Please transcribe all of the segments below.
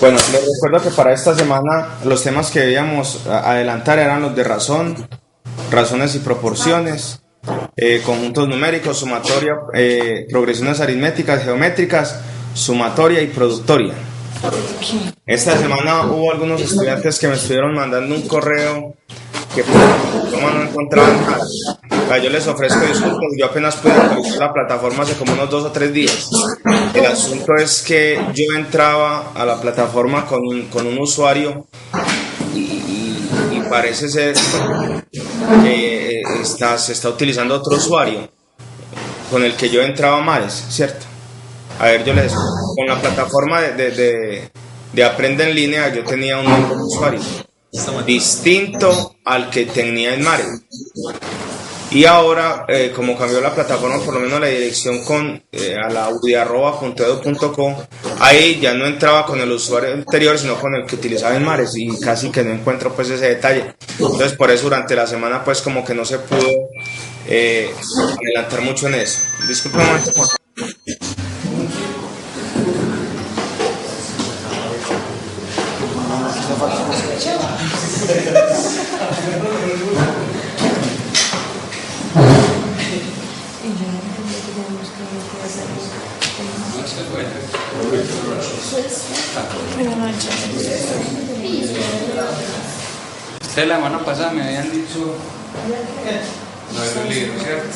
Bueno, les recuerdo que para esta semana los temas que debíamos adelantar eran los de razón, razones y proporciones, conjuntos numéricos, sumatoria, progresiones aritméticas, geométricas, sumatoria y productoria. Esta semana hubo algunos estudiantes que me estuvieron mandando un correo que por la plataforma no encontraban nada. Yo les ofrezco disculpas, yo apenas pude actualizar la plataforma hace como unos 2 o 3 días. El asunto es que yo entraba a la plataforma con un usuario y parece ser que se está utilizando otro usuario con el que yo entraba mal, ¿cierto? A ver, yo les explico. Con la plataforma de Aprende en línea yo tenía un nombre de usuario distinto al que tenía en Mare. Y ahora, como cambió la plataforma, por lo menos la dirección a la udi@edu.co, ahí ya no entraba con el usuario anterior, sino con el que utilizaba en Mares y casi que no encuentro pues ese detalle. Entonces, por eso durante la semana pues como que no se pudo eh, adelantar mucho en eso. Disculpe un momento, por favor. Ustedes la semana pasada me habían dicho lo de los libros, ¿cierto?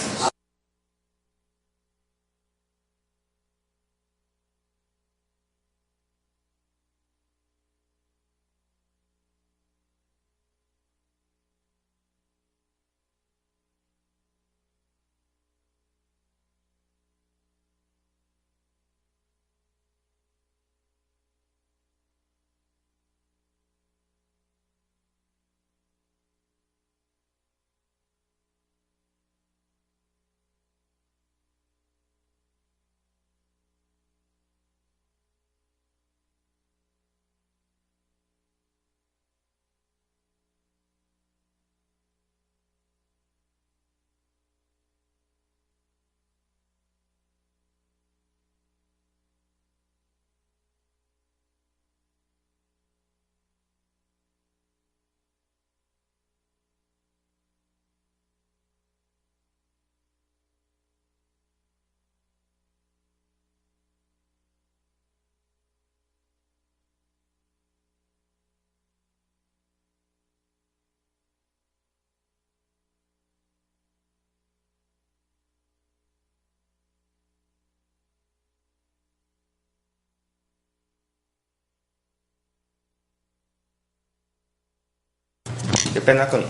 Qué pena con...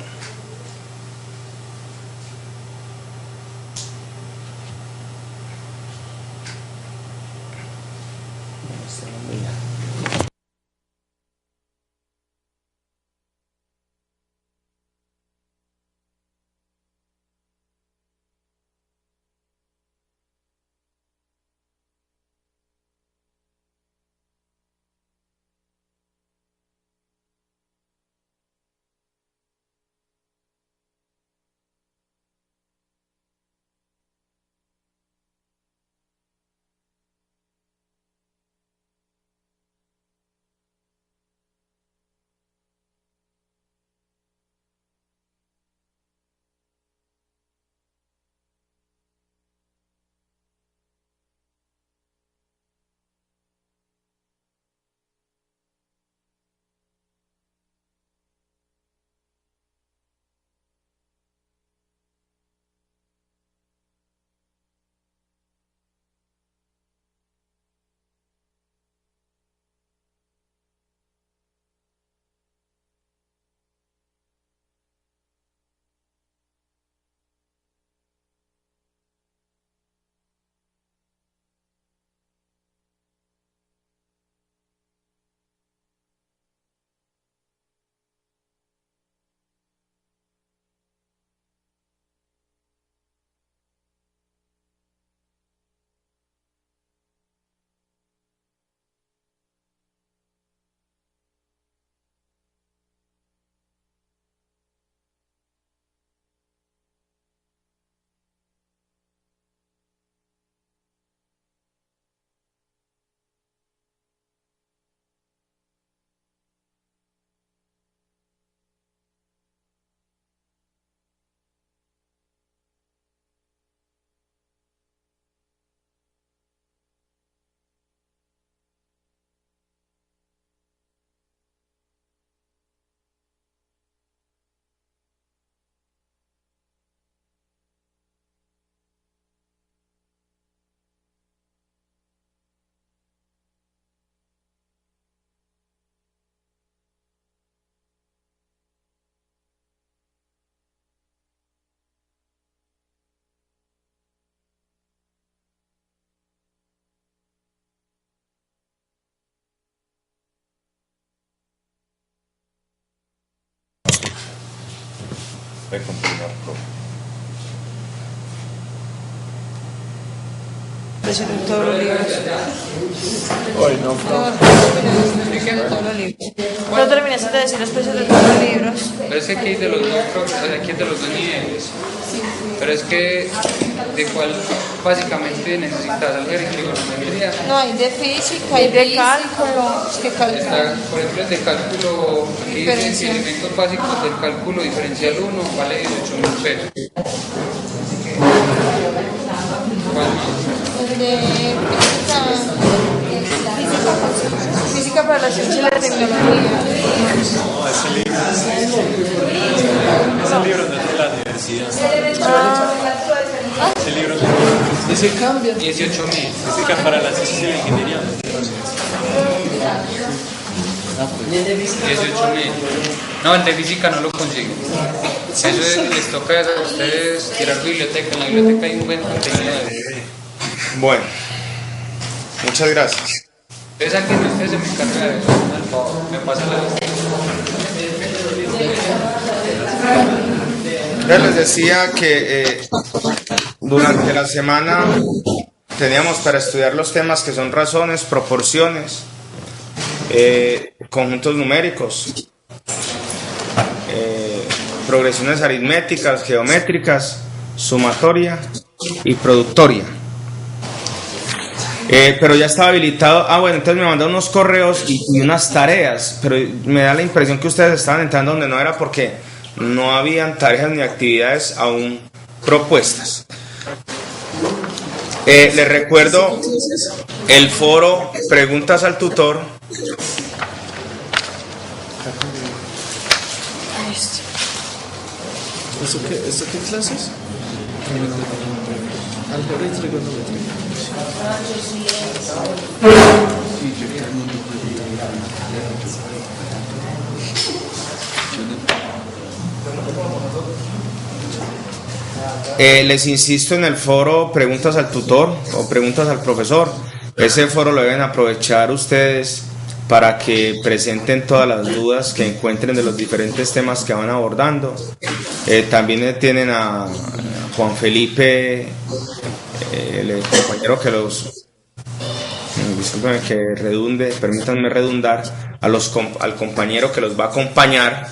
Puede continuar, profe. Presento todos los libros. Hoy no, profe. Todos los libros. No terminaste de decir los precios de todos los libros. Pero es que aquí es de los dos, aquí es de los dos niveles. Pero es que de cuál básicamente necesitas álgebra y trigonometría. No, hay de física, hay de cálculo. Es que cálculo. Está, por ejemplo, el de cálculo, aquí dice que Diferencial. elementos básicos del cálculo diferencial 1 vale 18.000 pesos. ¿Cuál más? El de física para la ciencia y la tecnología. No, ese libro no es de la universidad. Ese libro Ese cambia. 18.000. física para la ciencia y la ingeniería. 18.000. No, el de física no lo consigo. Eso les toca a ustedes tirar biblioteca. En la biblioteca hay un buen contenido. Bueno, muchas gracias. Entonces alguien de ustedes se me encarga de eso. Por favor, me pasa la lista. Yo les decía que durante la semana teníamos para estudiar los temas que son razones, proporciones, conjuntos numéricos, progresiones aritméticas, geométricas, sumatoria y productoria. Pero ya estaba habilitado. Bueno, entonces me mandaron unos correos y unas tareas, pero me da la impresión que ustedes estaban entrando donde no era porque no habían tareas ni actividades aún propuestas. Les recuerdo el foro Preguntas al Tutor. ¿Esto qué clases? Álgebra y trigonometría. Les insisto en el foro Preguntas al Tutor o Preguntas al Profesor. Ese foro lo deben aprovechar ustedes para que presenten todas las dudas que encuentren de los diferentes temas que van abordando. También tienen a Juan Felipe, el compañero que los... discúlpenme que redunde, permítanme redundar, al compañero que los va a acompañar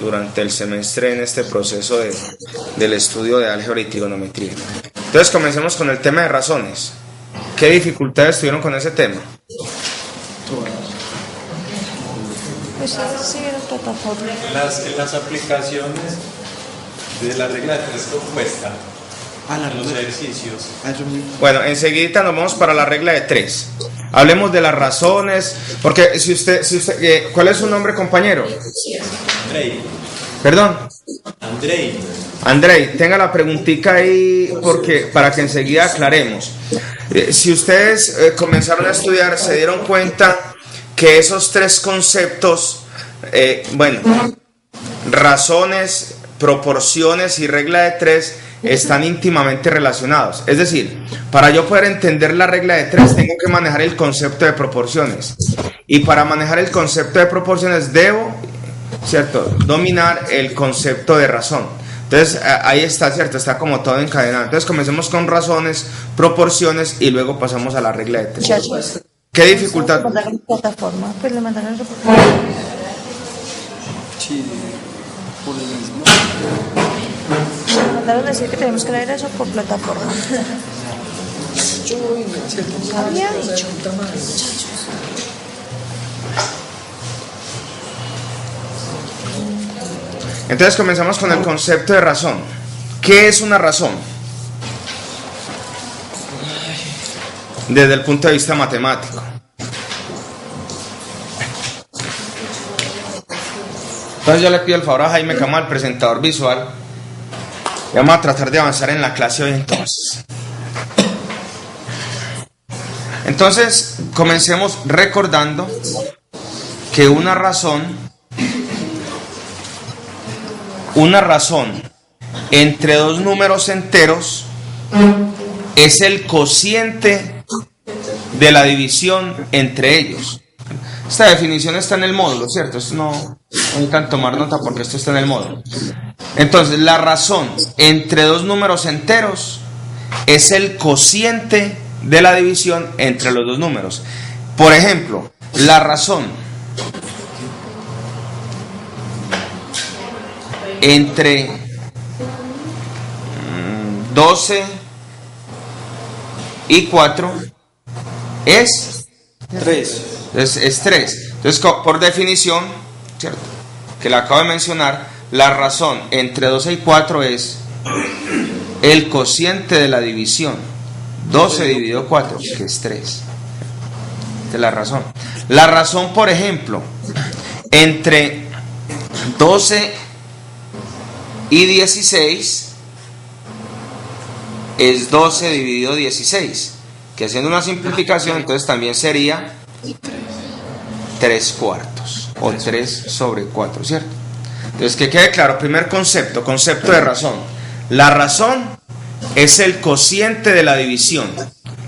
durante el semestre en este proceso del estudio de álgebra y trigonometría. Entonces comencemos con el tema de razones. ¿Qué dificultades tuvieron con ese tema? Pues sí, era plataforma. Las aplicaciones de la regla de tres compuesta en los ejercicios. Bueno, enseguida nos vamos para la regla de 3. Hablemos de las razones, porque si usted ¿cuál es su nombre, compañero? Andrei. Perdón. Andrei, tenga la preguntita ahí para que enseguida aclaremos. Si ustedes comenzaron a estudiar, se dieron cuenta que esos tres conceptos, razones, proporciones y regla de 3 están íntimamente relacionados. Es decir, para yo poder entender la regla de 3 tengo que manejar el concepto de proporciones, y para manejar el concepto de proporciones debo, ¿cierto?, dominar el concepto de razón. Entonces ahí está, ¿cierto?, está como todo encadenado. Entonces comencemos con razones, proporciones y luego pasamos a la regla de 3. Muchachos, ¿Qué dificultad? mandaron plataforma, pues le mandaron su plataforma. Sí, por el mismo. Me mandaron decir que tenemos que leer eso por plataforma. Había dicho. Entonces comenzamos con el concepto de razón. ¿Qué es una razón? Desde el punto de vista matemático. Entonces yo le pido el favor a Jaime Camal, presentador visual, y vamos a tratar de avanzar en la clase hoy entonces. Entonces comencemos recordando que una razón entre dos números enteros es el cociente de la división entre ellos. Esta definición está en el módulo, ¿cierto? Esto no necesitan tomar nota porque esto está en el módulo. Entonces, la razón entre dos números enteros es el cociente de la división entre los dos números. Por ejemplo, la razón entre 12 y 4 es 3. es 3. Entonces, por definición, ¿cierto?, que la acabo de mencionar, la razón entre 12 y 4 es el cociente de la división. 12 dividido 4, que es 3. Esta es la razón. La razón, por ejemplo, entre 12 y 16 es 12 dividido 16, que haciendo una simplificación entonces también sería 3 cuartos o 3 sobre 4, ¿cierto? Entonces, que quede claro, primer concepto de razón. La razón es el cociente de la división.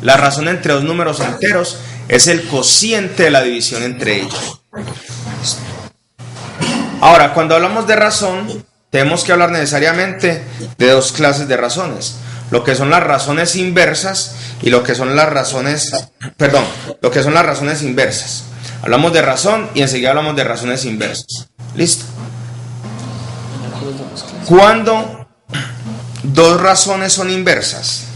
La razón entre dos números enteros es el cociente de la división entre ellos. Ahora, cuando hablamos de razón, tenemos que hablar necesariamente de dos clases de razones. Lo que son las razones inversas y lo que son las razones inversas. Hablamos de razón y enseguida hablamos de razones inversas. ¿Listo? ¿Cuándo dos razones son inversas?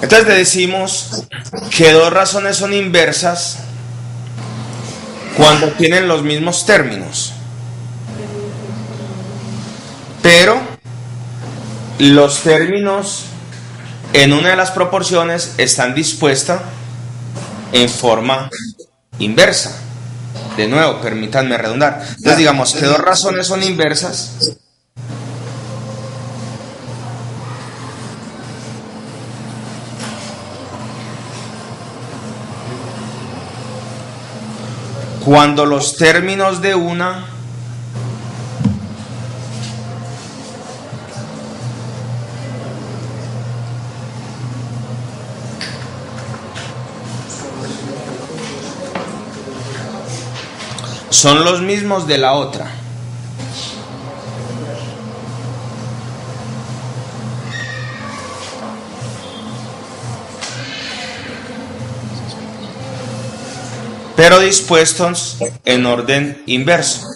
Entonces decimos que dos razones son inversas cuando tienen los mismos términos, pero los términos en una de las proporciones están dispuestas en forma inversa. De nuevo, permítanme redundar. Entonces digamos que dos razones son inversas cuando los términos de una son los mismos de la otra. Pero dispuestos en orden inverso.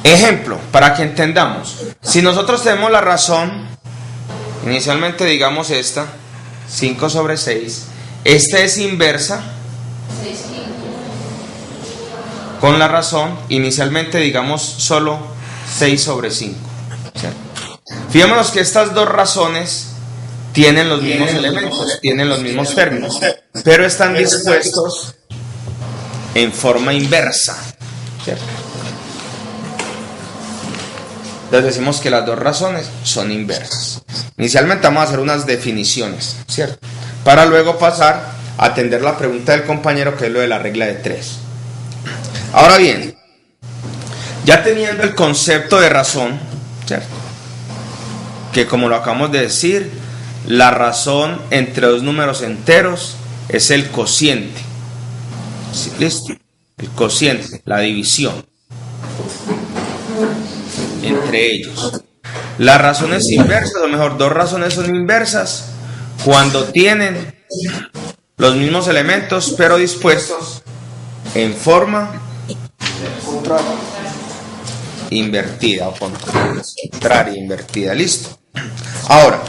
Ejemplo, para que entendamos. Si nosotros tenemos la razón, inicialmente digamos esta, 5 sobre 6, esta es inversa con la razón, inicialmente digamos solo 6 sobre 5. ¿Cierto? Fijémonos que estas dos razones tienen los mismos elementos, tienen los mismos términos, pero están dispuestos en forma inversa. ¿Cierto? Entonces decimos que las dos razones son inversas. Inicialmente vamos a hacer unas definiciones, ¿cierto?, para luego pasar a atender la pregunta del compañero, que es lo de la regla de 3. Ahora bien, ya teniendo el concepto de razón, ¿cierto?, que como lo acabamos de decir, la razón entre dos números enteros es el cociente. ¿Sí? ¿Listo? El cociente, la división entre ellos. Las razones inversas, o mejor, dos razones son inversas cuando tienen los mismos elementos pero dispuestos en forma invertida o contraria, invertida. Listo. Ahora,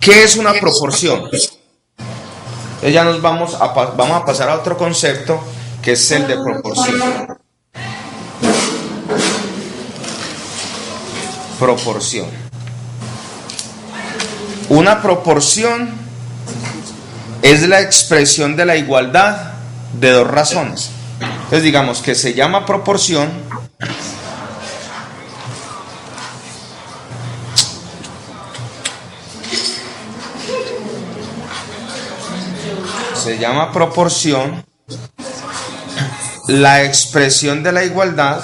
¿qué es una proporción? Entonces ya nos vamos a pasar a otro concepto, que es el de proporción. Proporción. Una proporción es la expresión de la igualdad de dos razones. Entonces digamos que se llama proporción se llama proporción la expresión de la igualdad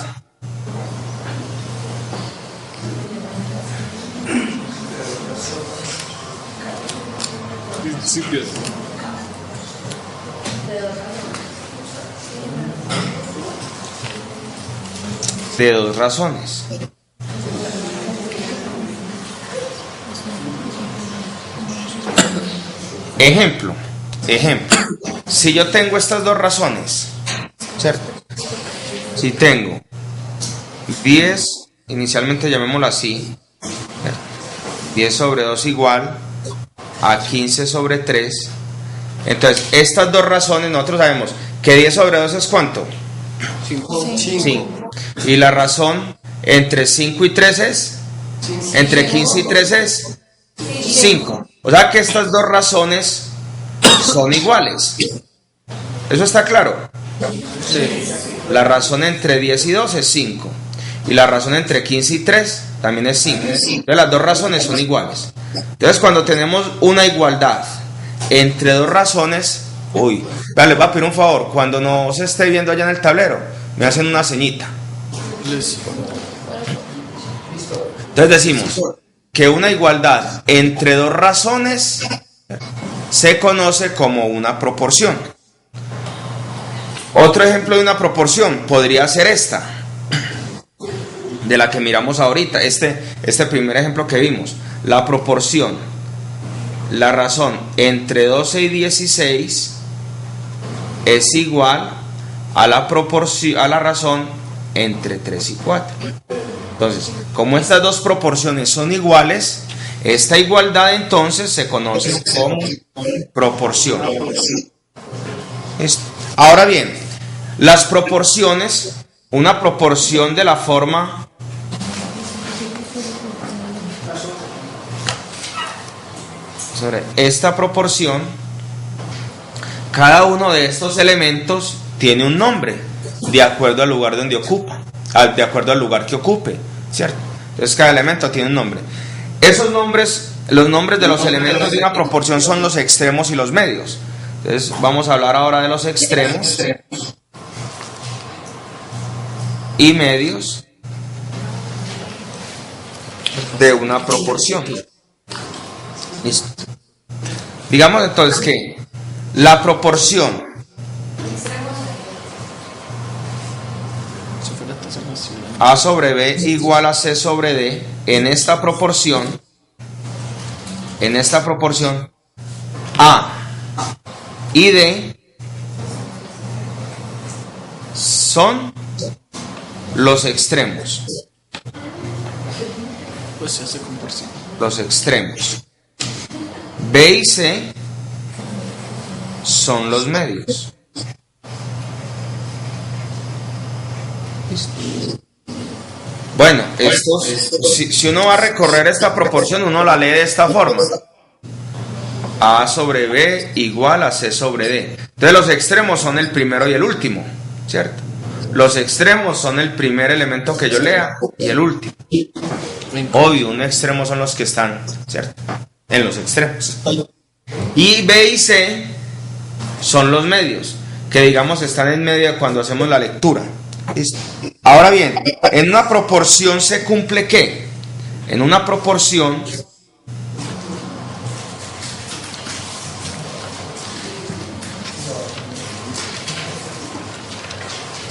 de dos razones. Ejemplo, si yo tengo estas dos razones, ¿cierto? Si tengo 10, inicialmente llamémoslo así, 10 sobre 2 igual a 15 sobre 3, entonces estas dos razones nosotros sabemos que 10 sobre 2 es ¿cuánto? 5. Y la razón entre 5 y 3 es, entre 15 y 3 es 5. O sea que estas dos razones son iguales. ¿Eso está claro? Sí. La razón entre 10 y 2 es 5. Y la razón entre 15 y 3 también es 5. Entonces las dos razones son iguales. Entonces cuando tenemos una igualdad entre dos razones, les voy a pedir un favor. Cuando no se esté viendo allá en el tablero, me hacen una ceñita. Entonces decimos que una igualdad entre dos razones se conoce como una proporción. Otro ejemplo de una proporción podría ser esta, de la que miramos ahorita, este primer ejemplo que vimos. La proporción, la razón entre 12 y 16 es igual a la razón entre 3 y 4. Entonces, como estas dos proporciones son iguales, esta igualdad entonces se conoce como proporción. Ahora bien, las proporciones, una proporción de la forma sobre esta proporción, cada uno de estos elementos tiene un nombre de acuerdo al lugar donde ocupa, de acuerdo al lugar que ocupe, ¿cierto? Entonces cada elemento tiene un nombre. Esos nombres, los nombres de los elementos de una proporción son los extremos y los medios. Entonces vamos a hablar ahora de los extremos y medios de una proporción. Listo. Digamos entonces que la proporción A sobre B igual a C sobre D en esta proporción A y D son los extremos. Pues se hace con por sí. Los extremos. B y C son los medios. ¿Listo? Bueno, si uno va a recorrer esta proporción, uno la lee de esta forma. A sobre B igual a C sobre D. Entonces los extremos son el primero y el último, ¿cierto? Los extremos son el primer elemento que yo lea y el último. Obvio, un extremo son los que están, ¿cierto? En los extremos. Y B y C son los medios, que digamos están en medio cuando hacemos la lectura. ¿Listo? Ahora bien, en una proporción se cumple ¿qué? En una proporción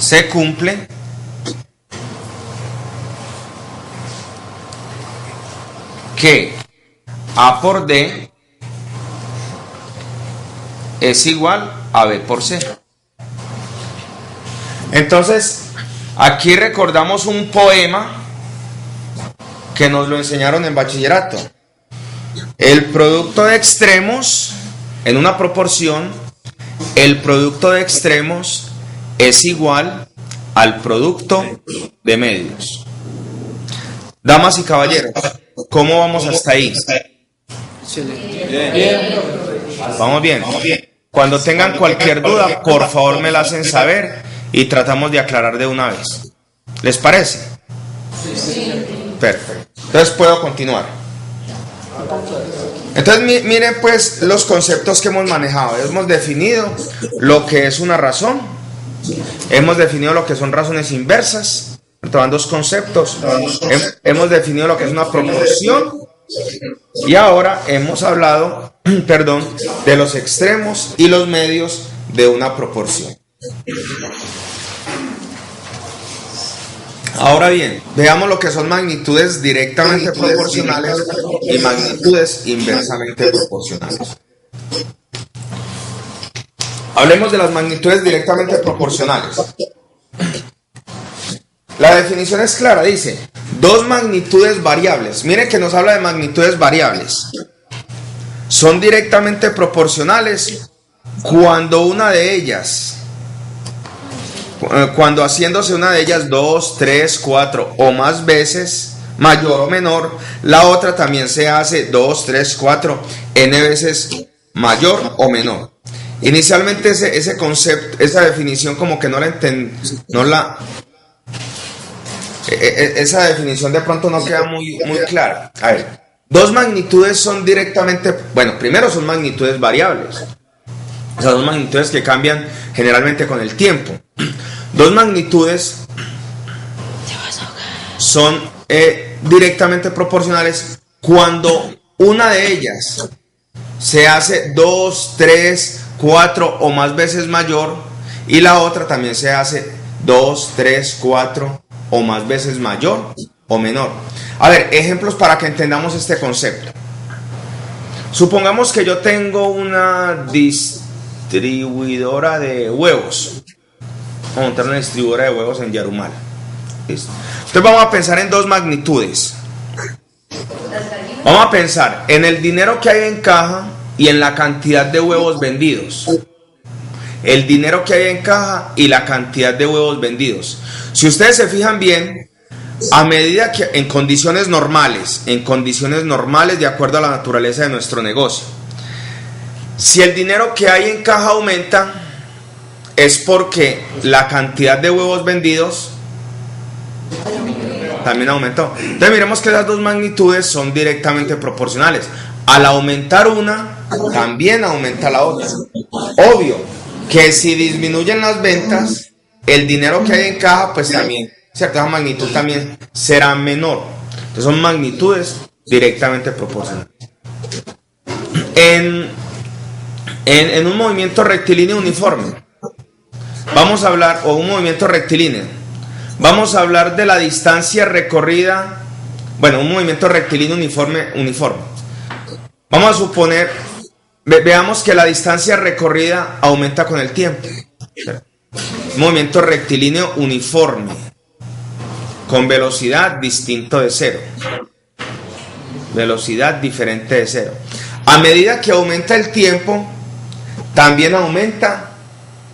se cumple que A por D es igual a B por C. Entonces, aquí recordamos un poema que nos lo enseñaron en bachillerato. El producto de extremos, en una proporción, el producto de extremos es igual al producto de medios. Damas y caballeros, ¿cómo vamos hasta ahí? Vamos bien. Cuando tengan cualquier duda, por favor me la hacen saber y tratamos de aclarar de una vez. ¿Les parece? Sí. Perfecto. Entonces puedo continuar. Entonces miren pues los conceptos que hemos manejado. Hemos definido lo que es una razón, hemos definido lo que son razones inversas, van dos conceptos, hemos definido lo que es una proporción y ahora hemos hablado, perdón, de los extremos y los medios de una proporción. Ahora bien, veamos lo que son magnitudes directamente proporcionales y magnitudes inversamente proporcionales. Hablemos de las magnitudes directamente proporcionales. La definición es clara, dice, dos magnitudes variables. Miren que nos habla de magnitudes variables. Son directamente proporcionales cuando una de ellas, cuando haciéndose una de ellas 2, 3, 4 o más veces mayor o menor, la otra también se hace 2, 3, 4, n veces mayor o menor. Inicialmente ese concepto, esa definición como que no la entendí, esa definición de pronto no queda muy clara. A ver, dos magnitudes son directamente, bueno, primero son magnitudes variables. O sea, dos magnitudes que cambian generalmente con el tiempo. Dos magnitudes son directamente proporcionales cuando una de ellas se hace 2, 3, 4 o más veces mayor y la otra también se hace 2, 3, 4 o más veces mayor o menor. A ver, ejemplos para que entendamos este concepto. Supongamos que yo tengo una distribuidora de huevos. Vamos a montar una distribuidora de huevos en Yarumal. ¿Listo? Entonces vamos a pensar en dos magnitudes. Vamos a pensar en el dinero que hay en caja y en la cantidad de huevos vendidos. El dinero que hay en caja y la cantidad de huevos vendidos. Si ustedes se fijan bien, a medida que en condiciones normales de acuerdo a la naturaleza de nuestro negocio, si el dinero que hay en caja aumenta, es porque la cantidad de huevos vendidos también aumentó. Entonces miremos que las dos magnitudes son directamente proporcionales. Al aumentar una, también aumenta la otra. Obvio que si disminuyen las ventas, el dinero que hay en caja, pues también, cierta magnitud también será menor. Entonces son magnitudes directamente proporcionales. En un movimiento rectilíneo uniforme, vamos a hablar, o un movimiento rectilíneo, vamos a hablar de la distancia recorrida, bueno, un movimiento rectilíneo uniforme. Vamos a suponer, veamos que la distancia recorrida aumenta con el tiempo. Un movimiento rectilíneo uniforme, con velocidad distinto de cero. Velocidad diferente de cero. A medida que aumenta el tiempo, también aumenta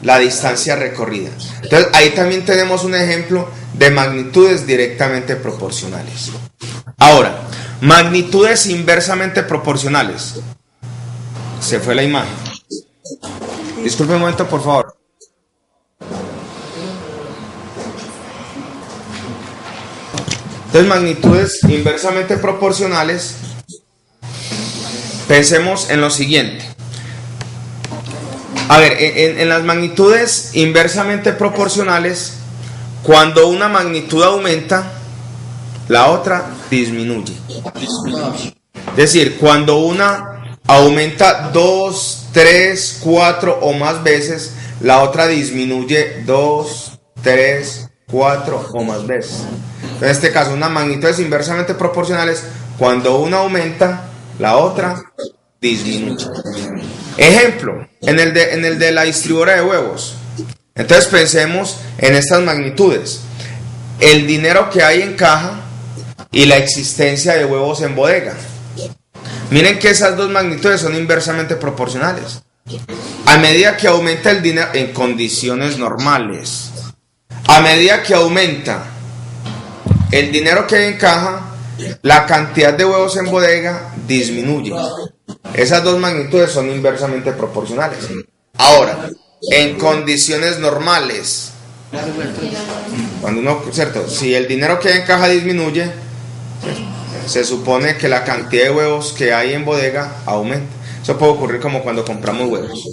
la distancia recorrida. Entonces ahí también tenemos un ejemplo de magnitudes directamente proporcionales. Ahora, magnitudes inversamente proporcionales. Se fue la imagen. Disculpe un momento, por favor. Entonces, magnitudes inversamente proporcionales. Pensemos en lo siguiente. A ver, en las magnitudes inversamente proporcionales, cuando una magnitud aumenta, la otra disminuye. Es decir, cuando una aumenta 2, 3, 4 o más veces, la otra disminuye 2, 3, 4 o más veces. En este caso, unas magnitudes inversamente proporcionales, cuando una aumenta, la otra disminuye. Ejemplo, en el de la distribuidora de huevos. Entonces pensemos en estas magnitudes. El dinero que hay en caja y la existencia de huevos en bodega. Miren que esas dos magnitudes son inversamente proporcionales. A medida que aumenta el dinero en condiciones normales, a medida que aumenta el dinero que hay en caja, la cantidad de huevos en bodega disminuye. Esas dos magnitudes son inversamente proporcionales. Ahora, en condiciones normales, cuando uno, ¿cierto? Si el dinero que hay en caja disminuye, se supone que la cantidad de huevos que hay en bodega aumenta. Eso puede ocurrir como cuando compramos huevos.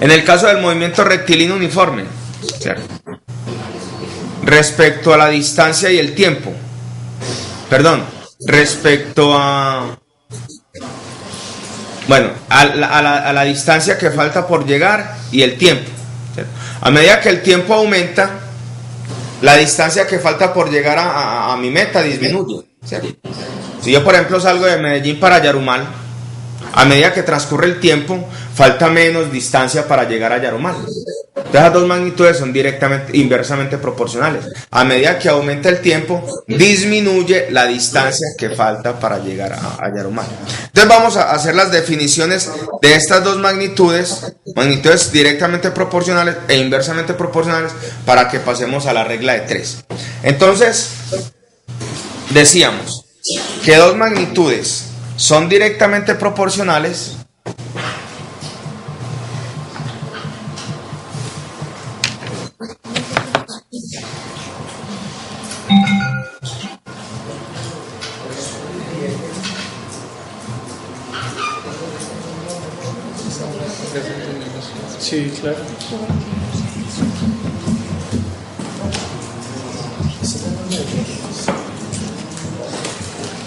En el caso del movimiento rectilíneo uniforme, ¿cierto? Respecto a la distancia y el tiempo, respecto a, bueno, a la distancia que falta por llegar y el tiempo, ¿cierto? A medida que el tiempo aumenta, la distancia que falta por llegar a mi meta disminuye, ¿cierto? Si yo, por ejemplo, salgo de Medellín para Yarumal, a medida que transcurre el tiempo, falta menos distancia para llegar a Yarumal. Entonces, las dos magnitudes son inversamente proporcionales. A medida que aumenta el tiempo, disminuye la distancia que falta para llegar a Yarumal. Entonces, vamos a hacer las definiciones de estas dos magnitudes directamente proporcionales e inversamente proporcionales, para que pasemos a la regla de 3. Entonces, decíamos que dos magnitudes son directamente proporcionales Sí, claro.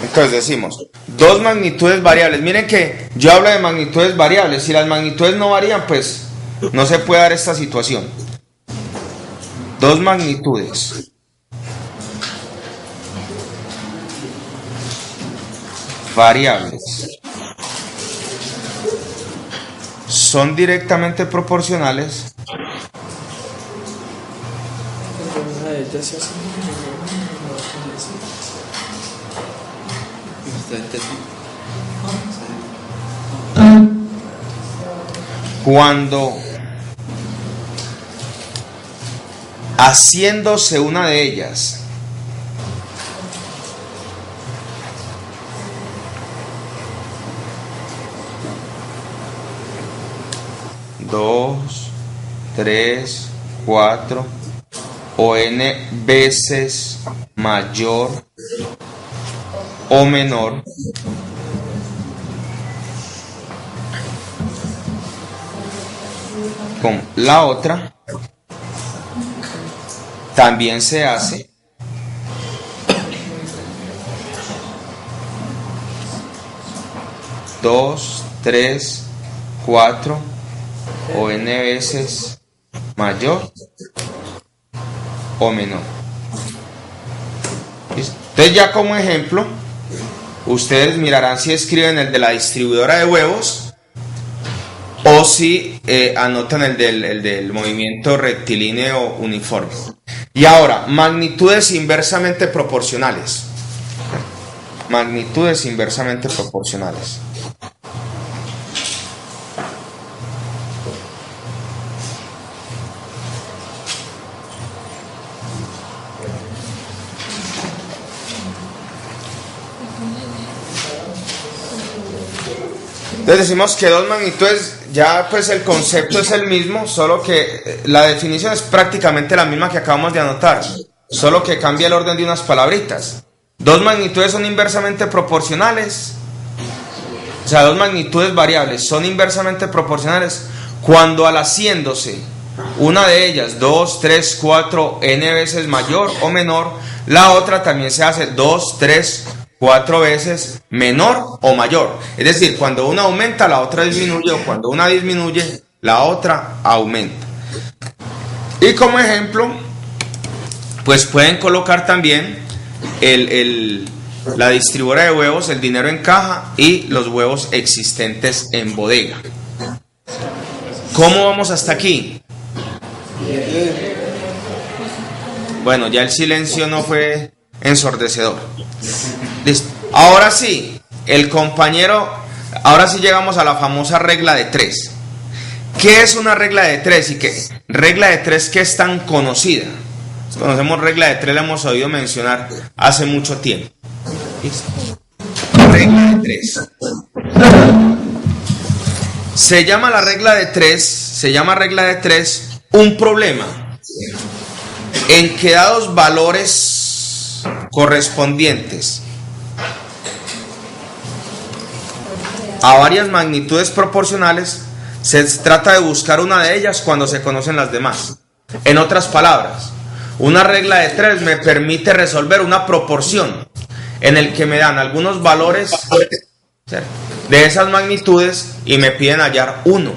Entonces decimos, dos magnitudes variables. Miren que yo hablo de magnitudes variables. Si las magnitudes no varían, pues no se puede dar esta situación. Dos magnitudes variables son directamente proporcionales cuando, haciéndose una de ellas dos, tres, cuatro o n veces mayor o menor con la otra, también se hace dos, tres, cuatro o n veces mayor o menor. Entonces, ya como ejemplo, ustedes mirarán si escriben el de la distribuidora de huevos o si anotan el del movimiento rectilíneo uniforme. Y ahora, magnitudes inversamente proporcionales. Magnitudes inversamente proporcionales. Entonces decimos que dos magnitudes, ya pues el concepto es el mismo, solo que la definición es prácticamente la misma que acabamos de anotar, solo que cambia el orden de unas palabritas. Dos magnitudes son inversamente proporcionales, o sea, dos magnitudes variables son inversamente proporcionales cuando al haciéndose una de ellas 2, 3, 4, n veces mayor o menor, la otra también se hace 2, 3, 4 veces menor o mayor. Es decir, cuando una aumenta, la otra disminuye, o cuando una disminuye, la otra aumenta. Y como ejemplo, pues pueden colocar también la distribuidora de huevos, el dinero en caja y los huevos existentes en bodega. ¿Cómo vamos hasta aquí? Bueno, ya el silencio no fue ensordecedor. Listo. Ahora sí, el compañero, ahora sí llegamos a la famosa regla de 3. ¿Qué es una regla de 3 y qué? Regla de 3 que es tan conocida. Conocemos regla de 3, la hemos oído mencionar hace mucho tiempo. ¿Listo? Regla de 3. Se llama la regla de 3, un problema en que dados valores correspondientes a varias magnitudes proporcionales, se trata de buscar una de ellas cuando se conocen las demás. En otras palabras, una regla de 3 me permite resolver una proporción en el que me dan algunos valores, ¿cierto?, de esas magnitudes y me piden hallar uno,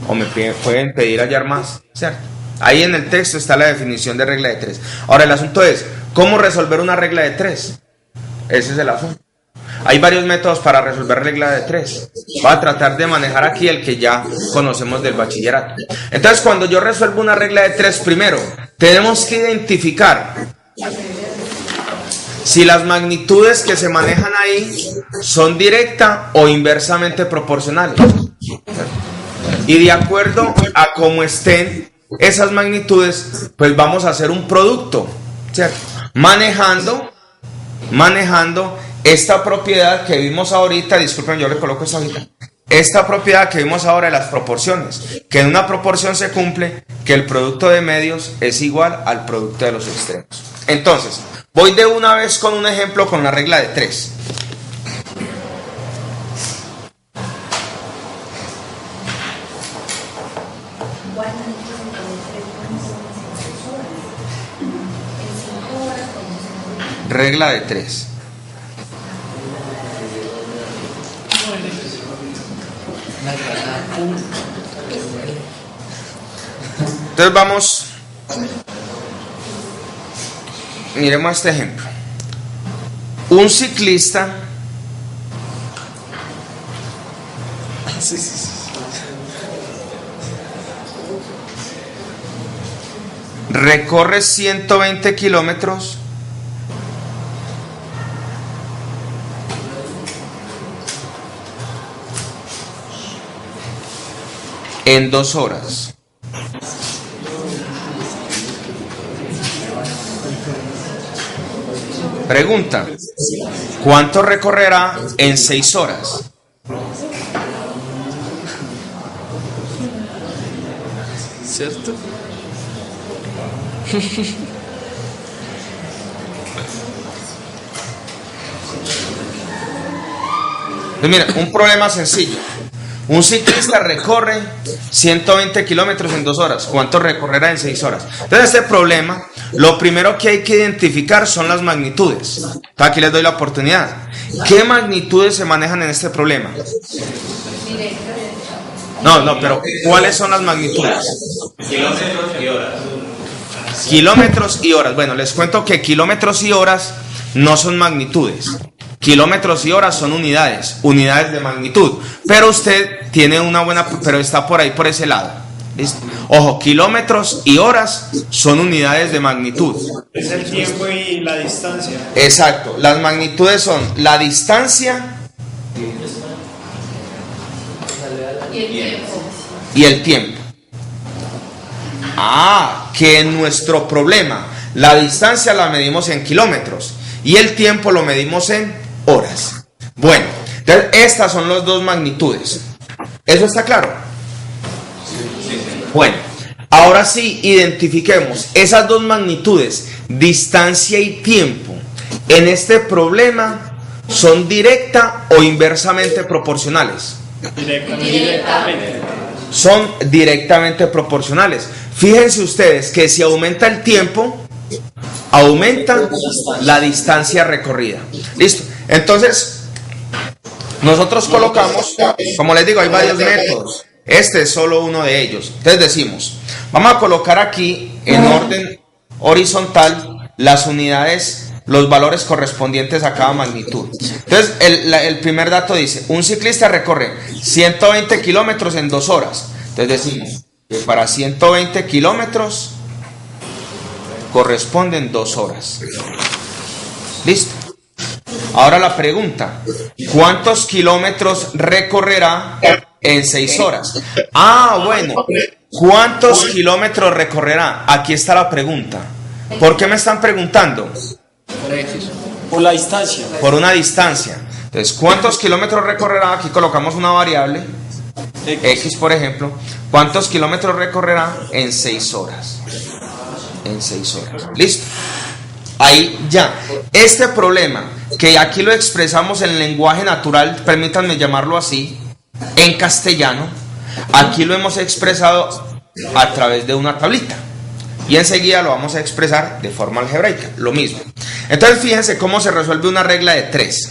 o pueden pedir hallar más, ¿cierto? Ahí en el texto está la definición de regla de 3. Ahora el asunto es, ¿cómo resolver una regla de 3? Ese es el asunto. Hay varios métodos para resolver regla de 3. Voy a tratar de manejar aquí el que ya conocemos del bachillerato. Entonces, cuando yo resuelvo una regla de 3, primero tenemos que identificar si las magnitudes que se manejan ahí son directa o inversamente proporcionales. Y de acuerdo a cómo estén esas magnitudes, pues vamos a hacer un producto, ¿cierto? Manejando esta propiedad que vimos ahorita, disculpen, yo le coloco esta ahorita. Esta propiedad que vimos ahora de las proporciones, que en una proporción se cumple que el producto de medios es igual al producto de los extremos. Entonces, voy de una vez con un ejemplo con la regla de 3. Regla de 3. Entonces vamos, miremos este ejemplo. Un ciclista recorre 120 kilómetros en 2 horas. Pregunta: ¿cuánto recorrerá en 6 horas? ¿Cierto? Pues mira, un problema sencillo. Un ciclista recorre 120 kilómetros en 2 horas. ¿Cuánto recorrerá en 6 horas? Entonces, este problema, lo primero que hay que identificar son las magnitudes. Aquí les doy la oportunidad. ¿Qué magnitudes se manejan en este problema? No, pero ¿cuáles son las magnitudes? Kilómetros y horas. Kilómetros y horas. Bueno, les cuento que kilómetros y horas no son magnitudes. Kilómetros y horas son unidades de magnitud. Pero usted tiene una buena, pero está por ahí, por ese lado. ¿Listo? Ojo, kilómetros y horas son unidades de magnitud. Es el tiempo y la distancia. Exacto. Las magnitudes son la distancia y el tiempo. Que en nuestro problema la distancia la medimos en kilómetros y el tiempo lo medimos en horas. Bueno, entonces estas son las dos magnitudes. ¿Eso está claro? Bueno, ahora sí identifiquemos esas dos magnitudes, distancia y tiempo. En este problema, ¿son directa o inversamente proporcionales? Directamente. Son directamente proporcionales. Fíjense ustedes que si aumenta el tiempo, aumenta la distancia recorrida. Listo. Entonces, nosotros colocamos, como les digo, hay varios métodos. Este es solo uno de ellos. Entonces decimos, vamos a colocar aquí en orden horizontal las unidades, los valores correspondientes a cada magnitud. Entonces, el primer dato dice, un ciclista recorre 120 kilómetros en 2 horas. Entonces decimos que para 120 kilómetros corresponden 2 horas. ¿Listo? Ahora la pregunta, ¿cuántos kilómetros recorrerá en 6 horas? Bueno, ¿cuántos kilómetros recorrerá? Aquí está la pregunta. ¿Por qué me están preguntando? Por la distancia. Por una distancia. Entonces, ¿cuántos kilómetros recorrerá? Aquí colocamos una variable, X por ejemplo. ¿Cuántos kilómetros recorrerá en 6 horas? En 6 horas. ¿Listo? Ahí ya. Este problema que aquí lo expresamos en lenguaje natural, permítanme llamarlo así, en castellano, aquí lo hemos expresado a través de una tablita. Y enseguida lo vamos a expresar de forma algebraica, lo mismo. Entonces fíjense cómo se resuelve una regla de 3.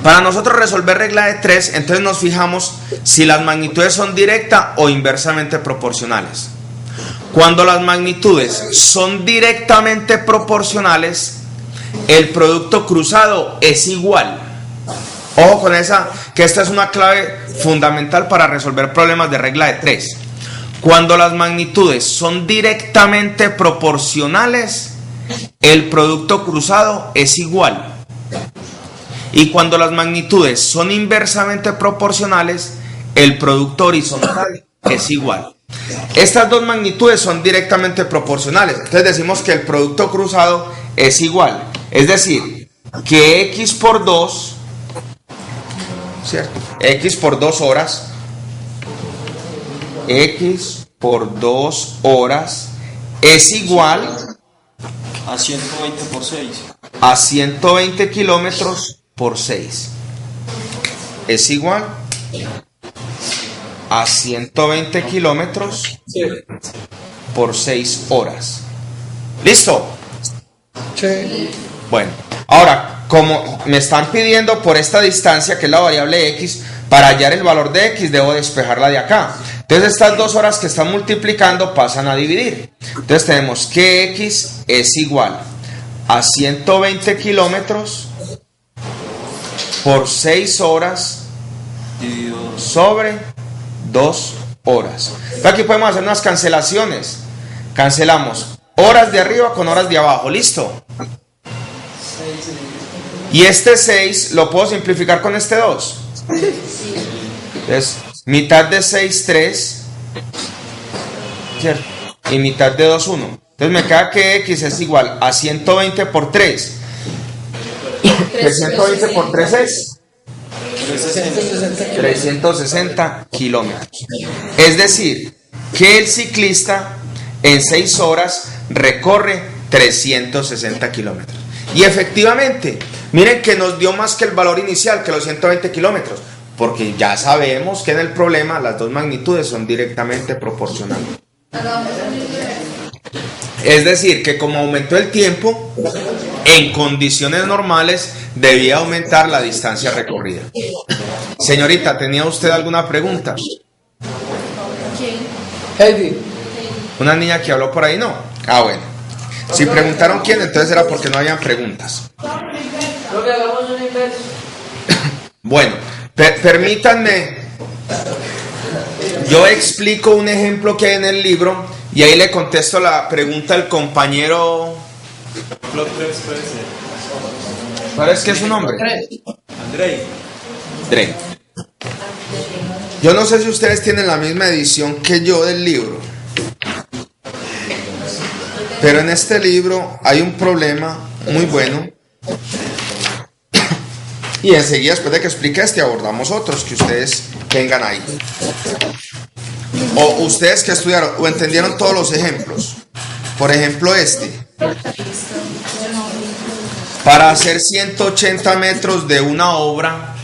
Para nosotros resolver regla de 3, entonces nos fijamos si las magnitudes son directa o inversamente proporcionales. Cuando las magnitudes son directamente proporcionales, el producto cruzado es igual. Ojo con esa, que esta es una clave fundamental para resolver problemas de regla de 3. Cuando las magnitudes son directamente proporcionales, el producto cruzado es igual. Y cuando las magnitudes son inversamente proporcionales, el producto horizontal es igual. Estas dos magnitudes son directamente proporcionales. Entonces decimos que el producto cruzado es igual. Es decir, que x por 2, ¿cierto? X por 2 horas, x por 2 horas es igual A 120 por 6. a 120 kilómetros por 6. Es igual a 120 kilómetros por 6 horas. ¿Listo? Sí. Bueno, ahora, como me están pidiendo por esta distancia, que es la variable x, para hallar el valor de x, debo despejarla de acá. Entonces estas 2 horas que están multiplicando pasan a dividir. Entonces tenemos que x es igual a 120 kilómetros por 6 horas sobre 2 horas. Entonces aquí podemos hacer unas cancelaciones. Cancelamos horas de arriba con horas de abajo. ¿Listo? Y este 6 lo puedo simplificar con este 2. Entonces, mitad de 6, 3. ¿Cierto? Y mitad de 2, 1. Entonces me queda que x es igual a 120 por 3. Que 120 por 3 es 360 kilómetros. Es decir, que el ciclista en 6 horas recorre 360 kilómetros. Y efectivamente, miren que nos dio más que el valor inicial, que los 120 kilómetros, porque ya sabemos que en el problema las dos magnitudes son directamente proporcionales. Es decir, que como aumentó el tiempo, en condiciones normales debía aumentar la distancia recorrida. Señorita, ¿tenía usted alguna pregunta? Heidi. ¿Una niña que habló por ahí? No. Ah, bueno. Si preguntaron quién, entonces era porque no habían preguntas. Creo que hagamos un inverso. Bueno, permítanme. Yo explico un ejemplo que hay en el libro y ahí le contesto la pregunta al compañero. ¿Cuál es que es su nombre? Andrei. Dre. Yo no sé si ustedes tienen la misma edición que yo del libro, pero en este libro hay un problema muy bueno. Y enseguida, después de que explique este, abordamos otros que ustedes tengan ahí. O ustedes que estudiaron o entendieron todos los ejemplos. Por ejemplo, este. Para hacer 180 metros de una obra,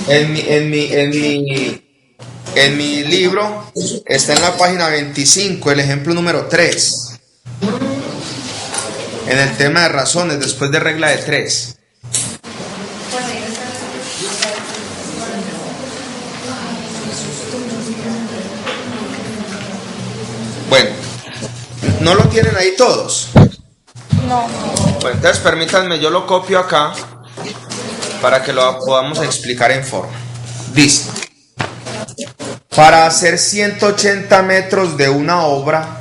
en mi libro está en la página 25, el ejemplo número 3. En el tema de razones, después de regla de 3. Bueno, ¿no lo tienen ahí todos? No. Bueno, entonces permítanme, yo lo copio acá para que lo podamos explicar en forma. Dice, para hacer 180 metros de una obra,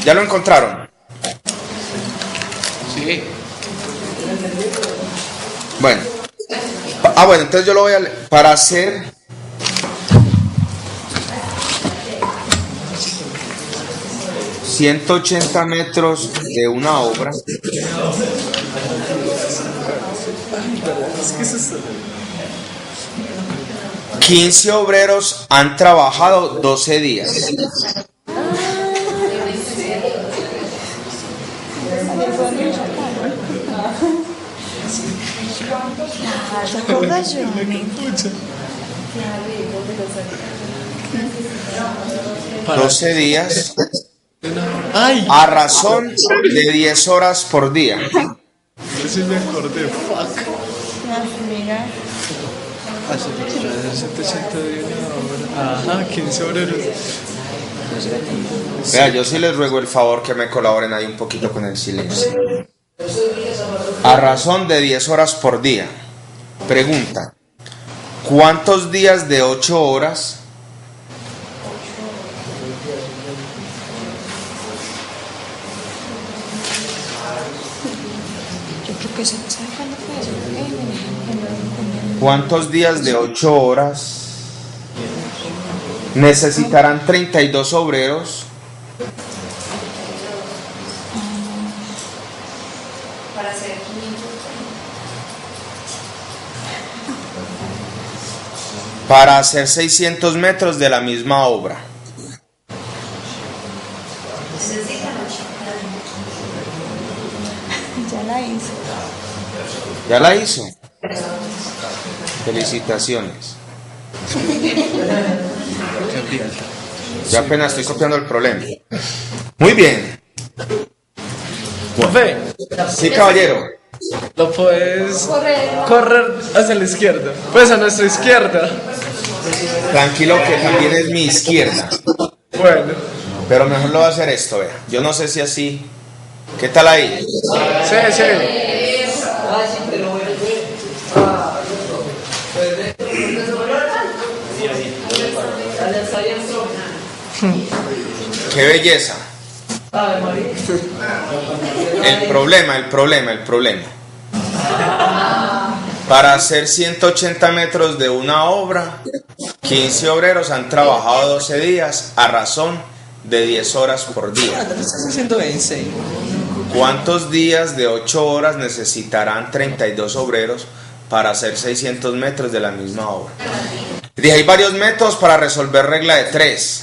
¿ya lo encontraron? Sí. Bueno. Bueno, entonces yo lo voy a leer. Para hacer 180 metros de una obra, 15 obreros han trabajado 12 días. ¿Te acuerdas, yo? Para 12 días ¡Ay! a razón de 10 horas por día. Yo sí me acordé. Fuck. Mira. Hacer 780 de una hora. Ajá, 15 obreros. Vea, yo sí les ruego el favor que me colaboren ahí un poquito con el silencio. A razón de 10 horas por día. Pregunta: ¿cuántos días de 8 horas Yo creo que ¿sabes cuándo fue eso? ¿Cuántos días de 8 horas necesitarán 32 obreros para hacer 600 metros de la misma obra? Ya la hice. ¿Ya la hizo? Felicitaciones. Ya apenas estoy copiando el problema. Muy bien. Profe, Sí, caballero. lo puedes correr hacia la izquierda. Pues a nuestra izquierda. Tranquilo que también es mi izquierda. Bueno, Pero mejor lo voy a hacer esto, vea. Yo no sé si así. ¿Qué tal ahí? sí, sí. ¡Qué belleza! El problema. Para hacer 180 metros de una obra, 15 obreros han trabajado 12 días a razón de 10 horas por día. Estás haciendo en serio. ¿Cuántos días de 8 horas necesitarán 32 obreros para hacer 600 metros de la misma obra? Dije, hay varios métodos para resolver regla de 3,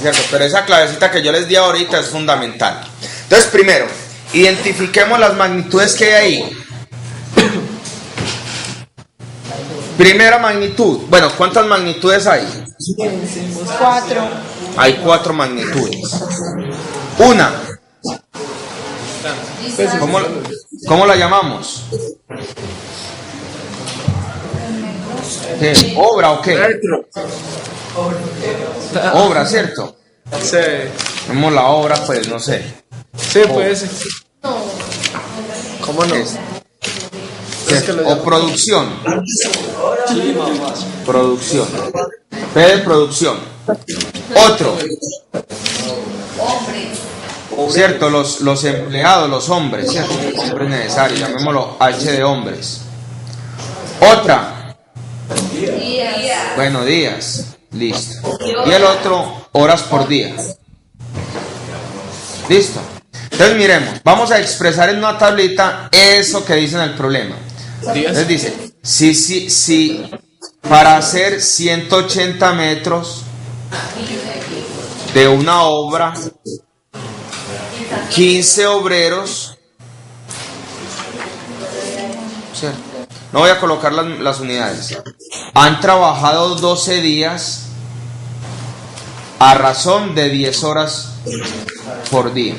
¿cierto? Pero esa clavecita que yo les di ahorita es fundamental. Entonces, primero, identifiquemos las magnitudes que hay ahí. Primera magnitud. Bueno, ¿cuántas magnitudes hay? 4. Hay 4 magnitudes. Una. ¿Cómo la llamamos? ¿Qué? ¿Obra o qué? Obra, ¿cierto? Sí, Vemos la obra, pues no sé. sí, puede ser. ¿Cómo no? Es que lo O llamo. producción. Producción. P de producción. Otro. Cierto, los empleados, los hombres, ¿cierto? Hombres necesarios, llamémoslo H de hombres. Otra. Bueno, días. Listo. Y el otro, horas por día. Listo. Entonces miremos, vamos a expresar en una tablita eso que dice en el problema. Entonces dice, si para hacer 180 metros de una obra, 15 obreros, ¿cierto? No voy a colocar las unidades, han trabajado 12 días a razón de 10 horas por día.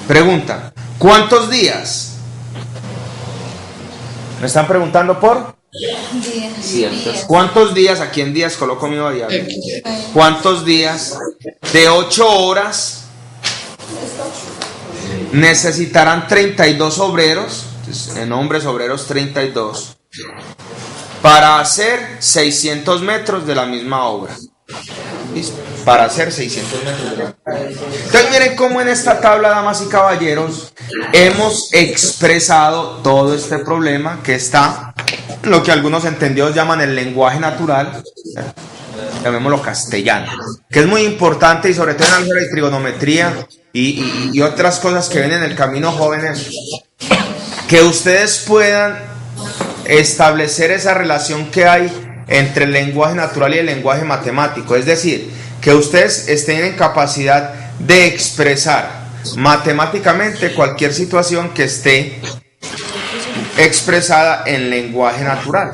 Pregunta, ¿cuántos días? ¿Me están preguntando por? Cierto. ¿Cuántos días? Aquí en días coloco mi variable. ¿Cuántos días de 8 horas necesitarán 32 obreros? Entonces, en hombres obreros 32 para hacer 600 metros de la misma obra. ¿Listo? Para hacer 600 metros de la misma obra. Entonces miren cómo en esta tabla, damas y caballeros, hemos expresado todo este problema que está en lo que algunos entendidos llaman el lenguaje natural, llamémoslo castellano, que es muy importante, y sobre todo en álgebra y trigonometría y otras cosas que ven en el camino, jóvenes, que ustedes puedan establecer esa relación que hay entre el lenguaje natural y el lenguaje matemático. Es decir, que ustedes estén en capacidad de expresar matemáticamente cualquier situación que esté expresada en lenguaje natural.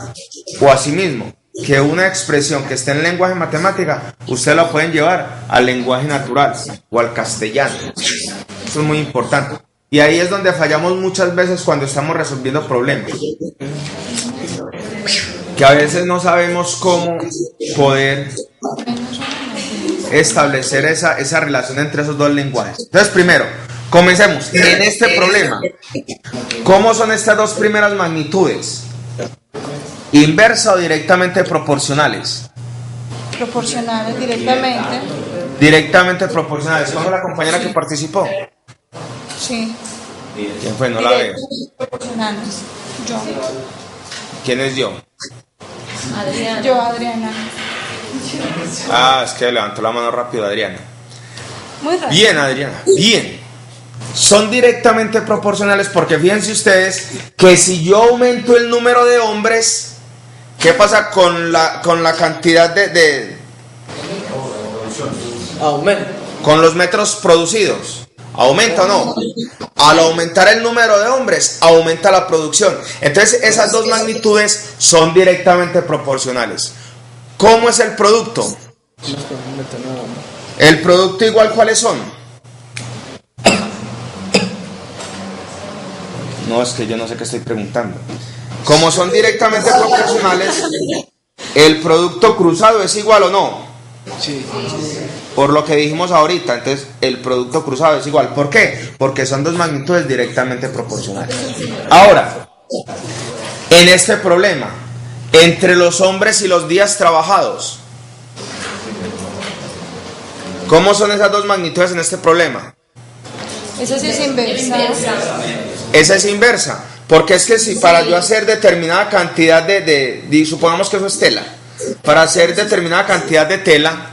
O asimismo, que una expresión que esté en lenguaje matemática, ustedes la pueden llevar al lenguaje natural o al castellano. Eso es muy importante. Y ahí es donde fallamos muchas veces cuando estamos resolviendo problemas. Que a veces no sabemos cómo poder establecer esa relación entre esos dos lenguajes. Entonces, primero, comencemos. En este problema, ¿cómo son estas dos primeras magnitudes? ¿Inversa o directamente proporcionales? Proporcionales directamente. Directamente proporcionales. ¿Cómo la compañera que participó? Sí. ¿Quién fue? No la veo. Proporcionales. Yo. ¿Quién es yo? Adriana. Yo, Adriana. Ah, es que levantó la mano rápido Adriana. Muy rápido. Bien, Adriana. Bien. Son directamente proporcionales porque fíjense ustedes que si yo aumento el número de hombres, ¿qué pasa con la cantidad de Aumento. con los metros producidos? ¿Aumenta o no? Al aumentar el número de hombres, aumenta la producción. Entonces esas dos magnitudes son directamente proporcionales. ¿Cómo es el producto? El producto igual, ¿cuáles son? No, es que yo no sé qué estoy preguntando. Como son directamente proporcionales, ¿el producto cruzado es igual o no? Sí. Por lo que dijimos ahorita, entonces el producto cruzado es igual. ¿Por qué? Porque son dos magnitudes directamente proporcionales. Ahora, en este problema, entre los hombres y los días trabajados, ¿cómo son esas dos magnitudes en este problema? Eso sí es inversa. Esa es inversa, porque es que si para yo hacer determinada cantidad supongamos que eso es tela, para hacer determinada cantidad de tela,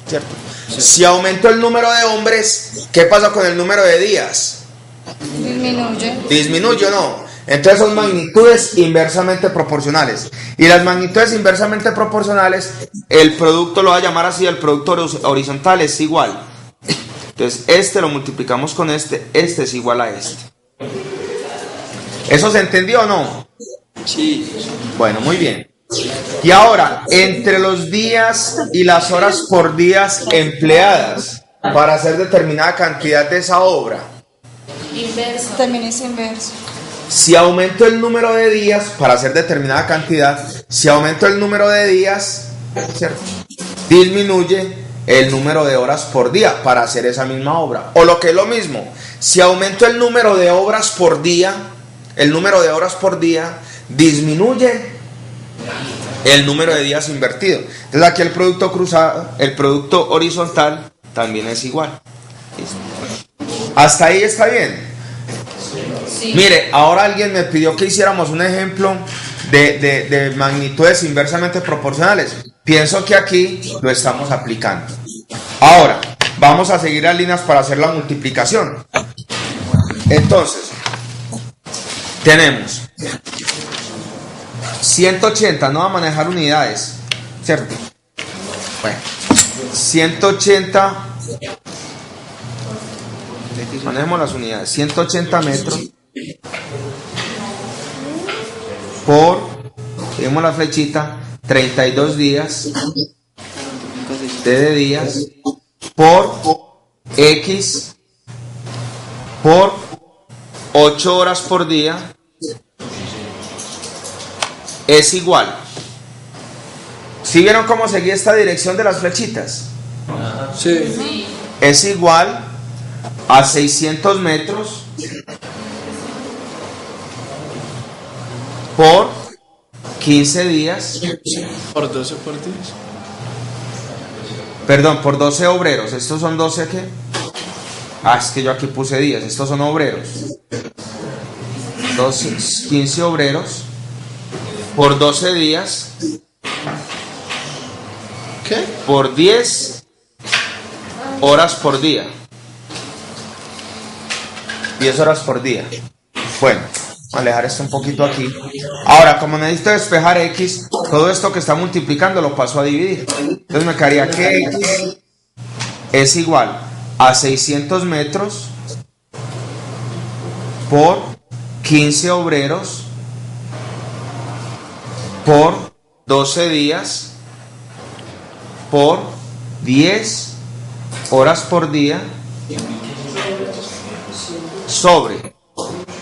¿cierto? Si aumento el número de hombres, ¿qué pasa con el número de días? Disminuye. Disminuye o no. Entonces son magnitudes inversamente proporcionales. Y las magnitudes inversamente proporcionales, el producto lo va a llamar así, el producto horizontal es igual. Entonces este lo multiplicamos con este es igual a este. ¿Eso se entendió o no? Sí. Bueno, muy bien. Y ahora, entre los días y las horas por días empleadas para hacer determinada cantidad de esa obra, Inverso. También es inverso. si aumento el número de días para hacer determinada cantidad, si aumento el número de días, ¿cierto?, disminuye el número de horas por día para hacer esa misma obra. O lo que es lo mismo, si aumento el número de horas por día, el número de horas por día disminuye el número de días invertido. Entonces aquí el producto cruzado, el producto horizontal también es igual. ¿Hasta ahí está bien? Sí. Mire, ahora alguien me pidió que hiciéramos un ejemplo de magnitudes inversamente proporcionales. Pienso que aquí lo estamos aplicando. Ahora, vamos a seguir las líneas para hacer la multiplicación. Entonces, tenemos 180, no va a manejar unidades, ¿cierto? Bueno, 180, manejemos las unidades, 180 metros por, tenemos la flechita, 32 días, T de días, por X, por 8 horas por día, es igual. ¿Sí vieron cómo seguí esta dirección de las flechitas? Sí. Es igual a 600 metros por 15 días. Por 12 por 10. Perdón, por 12 obreros. ¿Estos son 12 qué? Ah, es que yo aquí puse días. Estos son obreros. 12, 15 obreros por 12 días. ¿Qué? Por 10 horas por día. 10 horas por día. Bueno, vamos a alejar esto un poquito aquí. Ahora, como necesito despejar X, todo esto que está multiplicando lo paso a dividir. Entonces me quedaría que X es igual a 600 metros por 15 obreros por 12 días por 10 horas por día sobre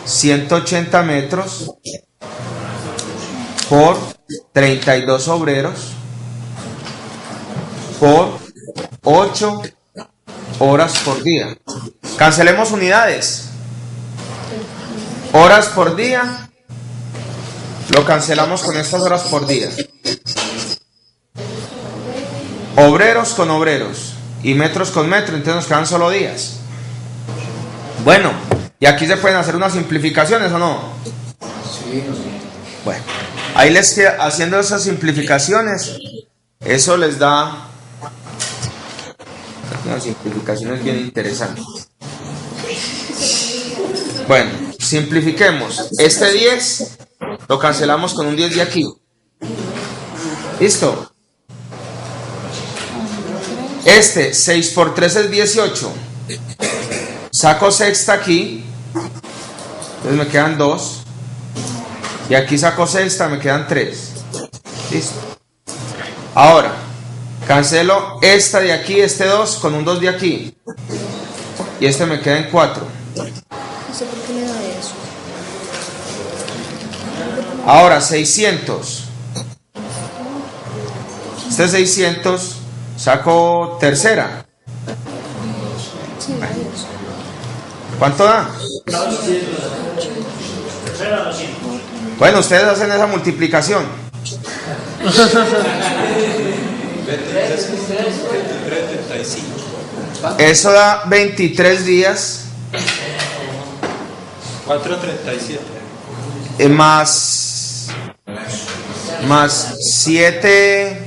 180 metros por 32 obreros por 8 horas por día. Cancelemos unidades. Horas por día lo cancelamos con estas horas por día. Obreros con obreros y metros con metros, entonces nos quedan solo días. Bueno, y aquí se pueden hacer unas simplificaciones, ¿o no? Sí. Bueno, ahí les queda, haciendo esas simplificaciones, eso les da unas simplificaciones bien interesantes. Bueno, simplifiquemos. Este 10 lo cancelamos con un 10 de aquí. ¿Listo? Este 6 por 3 es 18. Saco sexta aquí. Entonces me quedan 2. Y aquí saco sexta, me quedan 3. Listo. Ahora, cancelo esta de aquí, este 2 con un 2 de aquí. Y este me queda en 4. No sé por qué le da eso. Ahora, 600. Este 600, saco tercera. ¿Cuánto da? Bueno, ustedes hacen esa multiplicación. Eso da 23 días. 4.37. Más 7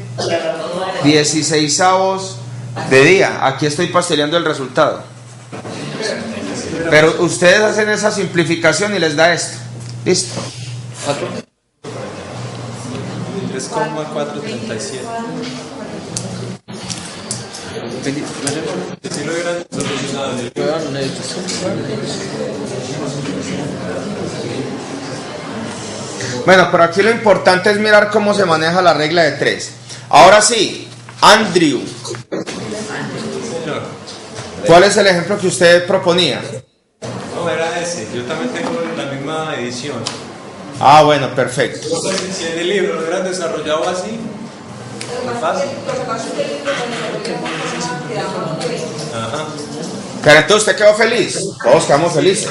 16avos de día. Aquí estoy pasteleando el resultado. Pero ustedes hacen esa simplificación y les da esto. Listo. 3,437. Si lo hubieran solucionado en el Bueno, pero aquí lo importante es mirar cómo se maneja la regla de 3. Ahora sí, Andrew, ¿cuál es el ejemplo que usted proponía? No, era ese. Yo también tengo la misma edición. Ah, bueno, perfecto. Si en el libro lo hubieran desarrollado así, es fácil. Ajá. Pero entonces, ¿usted quedó feliz? Todos quedamos felices.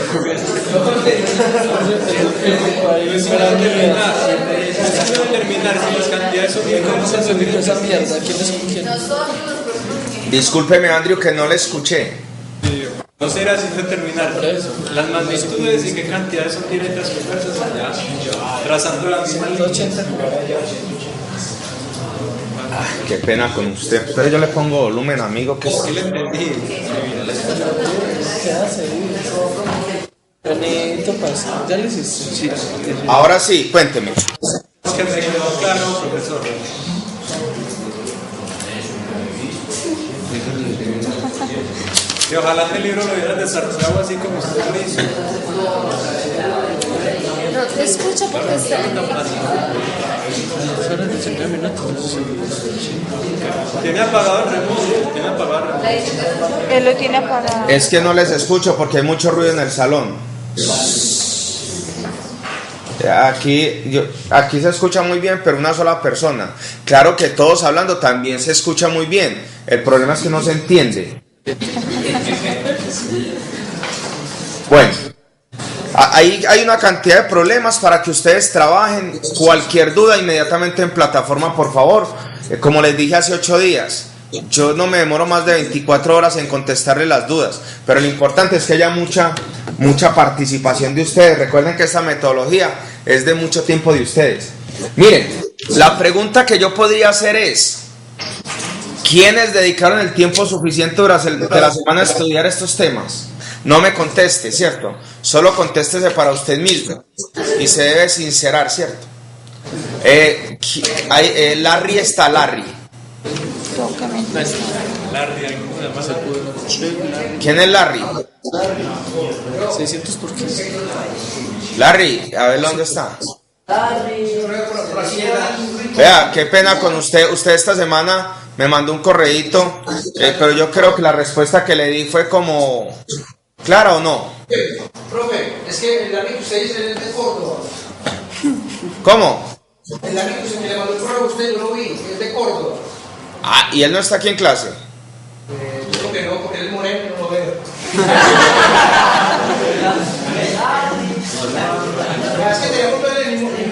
Discúlpeme, Andrew, que no le escuché. No será sin terminar. Las magnitudes y qué cantidad de eso tiene transversas allá, trazando la misma línea. Ay, qué pena con usted. Pero yo le pongo volumen, amigo. Que Sí le entendí. Ahora sí, cuénteme. Es que me quedó claro, profesor. Y ojalá este libro lo hubieran desarrollado así como usted lo hizo. No te escucho porque está. Tiene apagado el remoto. Tiene apagado el remoto. Él lo tiene apagado. Es que no les escucho porque hay mucho ruido en el salón. Aquí se escucha muy bien, pero una sola persona. Claro que todos hablando también se escucha muy bien. El problema es que no se entiende. Bueno, hay una cantidad de problemas para que ustedes trabajen. Cualquier duda inmediatamente en plataforma, por favor. Como les dije hace 8 días, yo no me demoro más de 24 horas en contestarle las dudas, pero lo importante es que haya mucha participación de ustedes. Recuerden que esta metodología es de mucho tiempo de ustedes. Miren, la pregunta que yo podría hacer es: ¿quiénes dedicaron el tiempo suficiente durante la semana a estudiar estos temas? No me conteste, ¿cierto? Solo contéstese para usted mismo y se debe sincerar, ¿cierto? Larry está Larry. ¿Quién es Larry? 600 por 15. Larry, a ver dónde está. Vea, qué pena con usted. Usted esta semana me mandó un correíto, pero yo creo que la respuesta que le di fue como clara o no. Profe, es que el Larry que usted dice es de Córdoba. ¿Cómo? El Larry que le mandó el correo a usted, yo lo vi, es de Córdoba. Ah, ¿y él no está aquí en clase? Yo creo que no, porque él es moreno y no lo veo. Es que tenemos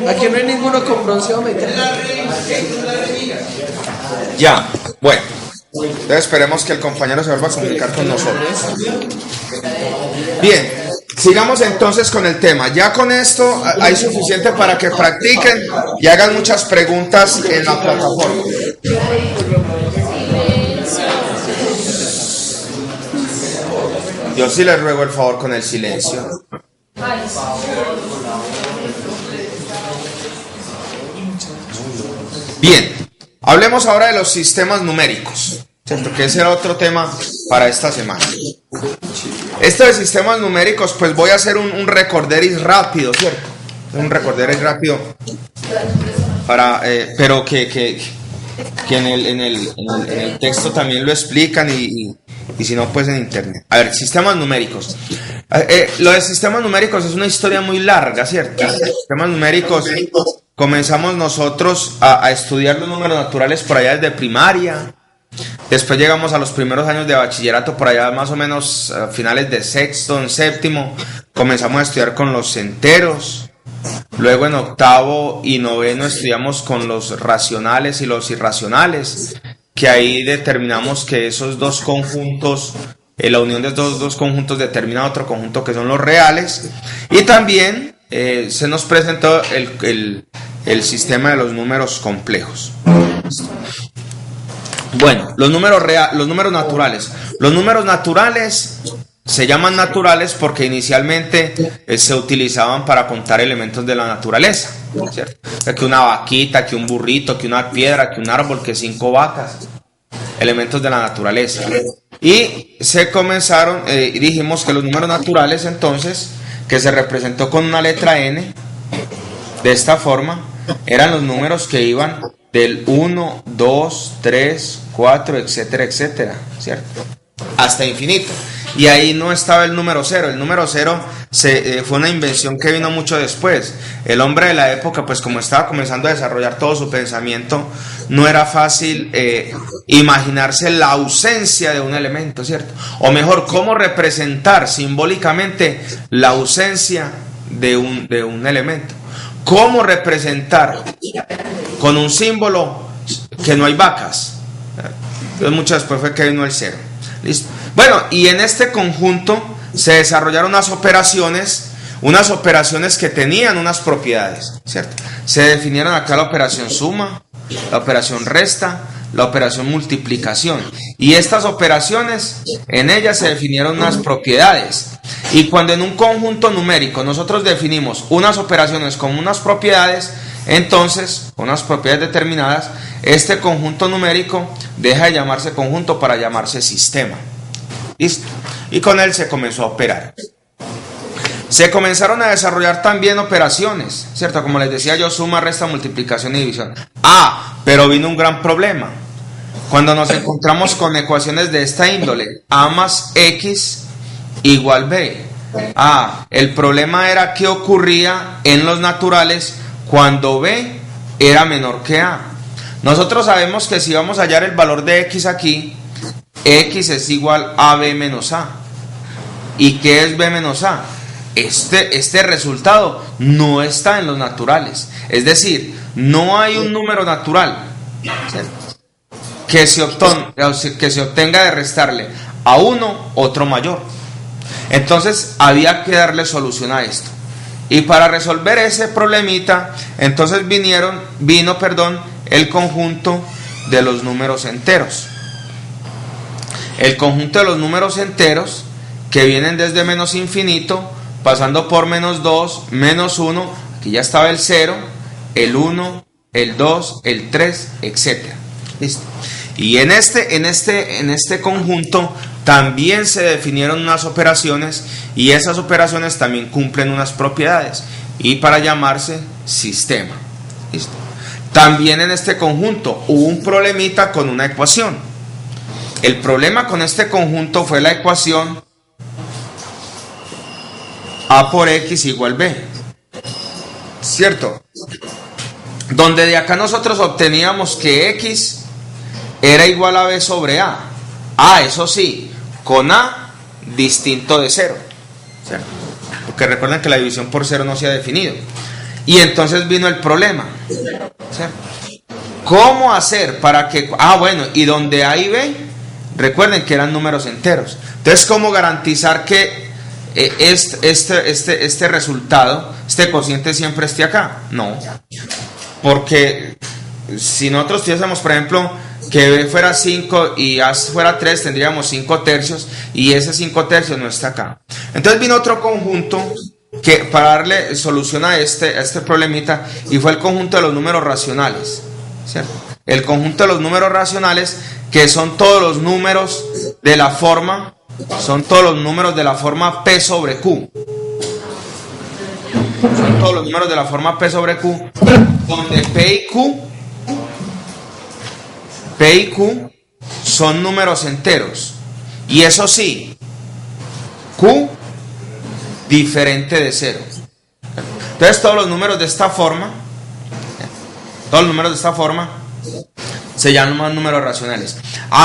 Aquí no hay ninguno con bronceado metal. Ya, bueno. Entonces esperemos que el compañero se vuelva a comunicar con nosotros. Bien, sigamos entonces con el tema. Ya con esto hay suficiente para que practiquen y hagan muchas preguntas en la plataforma. Yo sí les ruego el favor con el silencio. Bien, hablemos ahora de los sistemas numéricos, ¿cierto? Que ese era otro tema para esta semana. Esto de sistemas numéricos, pues voy a hacer un recorderis rápido, ¿cierto? Un recorderis rápido, pero que en el texto también lo explican y si no, pues en internet. A ver, sistemas numéricos. Lo de sistemas numéricos es una historia muy larga, ¿cierto? Sistemas numéricos, comenzamos nosotros a estudiar los números naturales por allá desde primaria. Después llegamos a los primeros años de bachillerato, por allá más o menos a finales de sexto, en séptimo. Comenzamos a estudiar con los enteros. Luego en octavo y noveno estudiamos con los racionales y los irracionales, que ahí determinamos que esos dos conjuntos, la unión de estos dos conjuntos determina otro conjunto que son los reales. Y también se nos presentó el sistema de los números complejos. Bueno, los números naturales. Los números naturales se llaman naturales porque inicialmente se utilizaban para contar elementos de la naturaleza, ¿cierto? Que una vaquita, que un burrito, que una piedra, que un árbol, que 5 vacas, elementos de la naturaleza. Y se comenzaron, dijimos que los números naturales entonces, que se representó con una letra N, de esta forma, eran los números que iban del 1, 2, 3, 4, etcétera, etcétera, ¿cierto? Hasta infinito. Y ahí no estaba el número 0. El número 0 fue una invención que vino mucho después. El hombre de la época, pues como estaba comenzando a desarrollar todo su pensamiento, no era fácil imaginarse la ausencia de un elemento, ¿cierto? O mejor, cómo representar simbólicamente la ausencia de un elemento. Cómo representar con un símbolo que no hay vacas. Entonces mucho después fue que vino el 0. ¿Listo? Bueno, y en este conjunto se desarrollaron unas operaciones que tenían unas propiedades, ¿cierto? Se definieron acá la operación suma, la operación resta, la operación multiplicación. Y estas operaciones, en ellas se definieron unas propiedades. Y cuando en un conjunto numérico nosotros definimos unas operaciones como unas propiedades, entonces, unas propiedades determinadas, este conjunto numérico deja de llamarse conjunto para llamarse sistema. ¿Listo? Y con él se comenzó a operar. Se comenzaron a desarrollar también operaciones, ¿cierto? Como les decía yo, suma, resta, multiplicación y división. Pero vino un gran problema. Cuando nos encontramos con ecuaciones de esta índole, A más X igual B. El problema era qué ocurría en los naturales cuando B era menor que A. Nosotros sabemos que si vamos a hallar el valor de X aquí, X es igual a B menos A. ¿Y qué es B menos A? Este resultado no está en los naturales. Es decir, no hay un número natural, ¿cierto?, que se obtenga de restarle a uno otro mayor. Entonces había que darle solución a esto. Y para resolver ese problemita, entonces vino el conjunto de los números enteros. El conjunto de los números enteros que vienen desde menos infinito, pasando por menos 2, menos 1, aquí ya estaba el 0, el 1, el 2, el 3, etc. ¿Listo? Y en este conjunto también se definieron unas operaciones y esas operaciones también cumplen unas propiedades y para llamarse sistema. ¿Listo? También en este conjunto hubo un problemita con una ecuación. El problema con este conjunto fue la ecuación A por X igual B. ¿Cierto? Donde de acá nosotros obteníamos que X era igual a B sobre A. A, eso sí, con A distinto de 0. ¿Cierto? Porque recuerden que la división por 0 no se ha definido. Y entonces vino el problema. ¿Cierto? ¿Cómo hacer para que... bueno, y donde A y B, recuerden que eran números enteros. Entonces, ¿cómo garantizar que este resultado, este cociente siempre esté acá? No. Porque si nosotros tuviésemos, por ejemplo, que B fuera 5 y A fuera 3, tendríamos 5 tercios y ese 5 tercios no está acá. Entonces vino otro conjunto que para darle solución a este problemita, y fue el conjunto de los números racionales, ¿cierto? El conjunto de los números racionales, que son todos los números de la forma, P sobre Q. Son todos los números de la forma P sobre Q, donde P y Q son números enteros. Y eso sí, Q diferente de 0. Entonces todos los números de esta forma se llaman números racionales.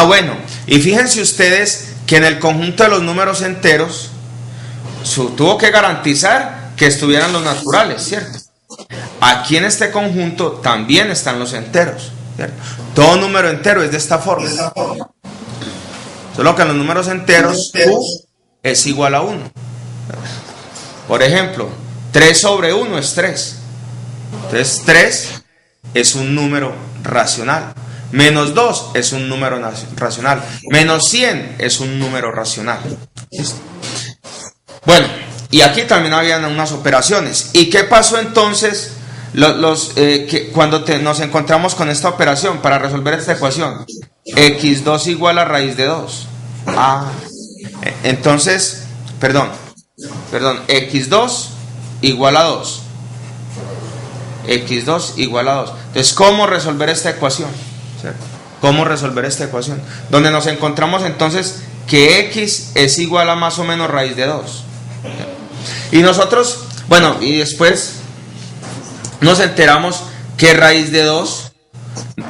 Bueno, y fíjense ustedes que en el conjunto de los números enteros tuvo que garantizar que estuvieran los naturales, ¿cierto? Aquí en este conjunto también están los enteros, ¿cierto? Todo número entero es de esta forma. Solo que en los números enteros Q es igual a 1. Por ejemplo, 3 sobre 1 es 3. Entonces 3 es un número racional. Menos 2 es un número racional. Menos 100 es un número racional. ¿Listo? Bueno, y aquí también habían unas operaciones. ¿Y qué pasó entonces cuando nos encontramos con esta operación para resolver esta ecuación? X2 igual a raíz de 2. Entonces, perdón, X2 igual a 2. X2 igual a 2. Entonces, ¿cómo resolver esta ecuación? ¿Cómo resolver esta ecuación? Donde nos encontramos entonces que X es igual a más o menos raíz de 2. Y nosotros, bueno, y después nos enteramos que raíz de 2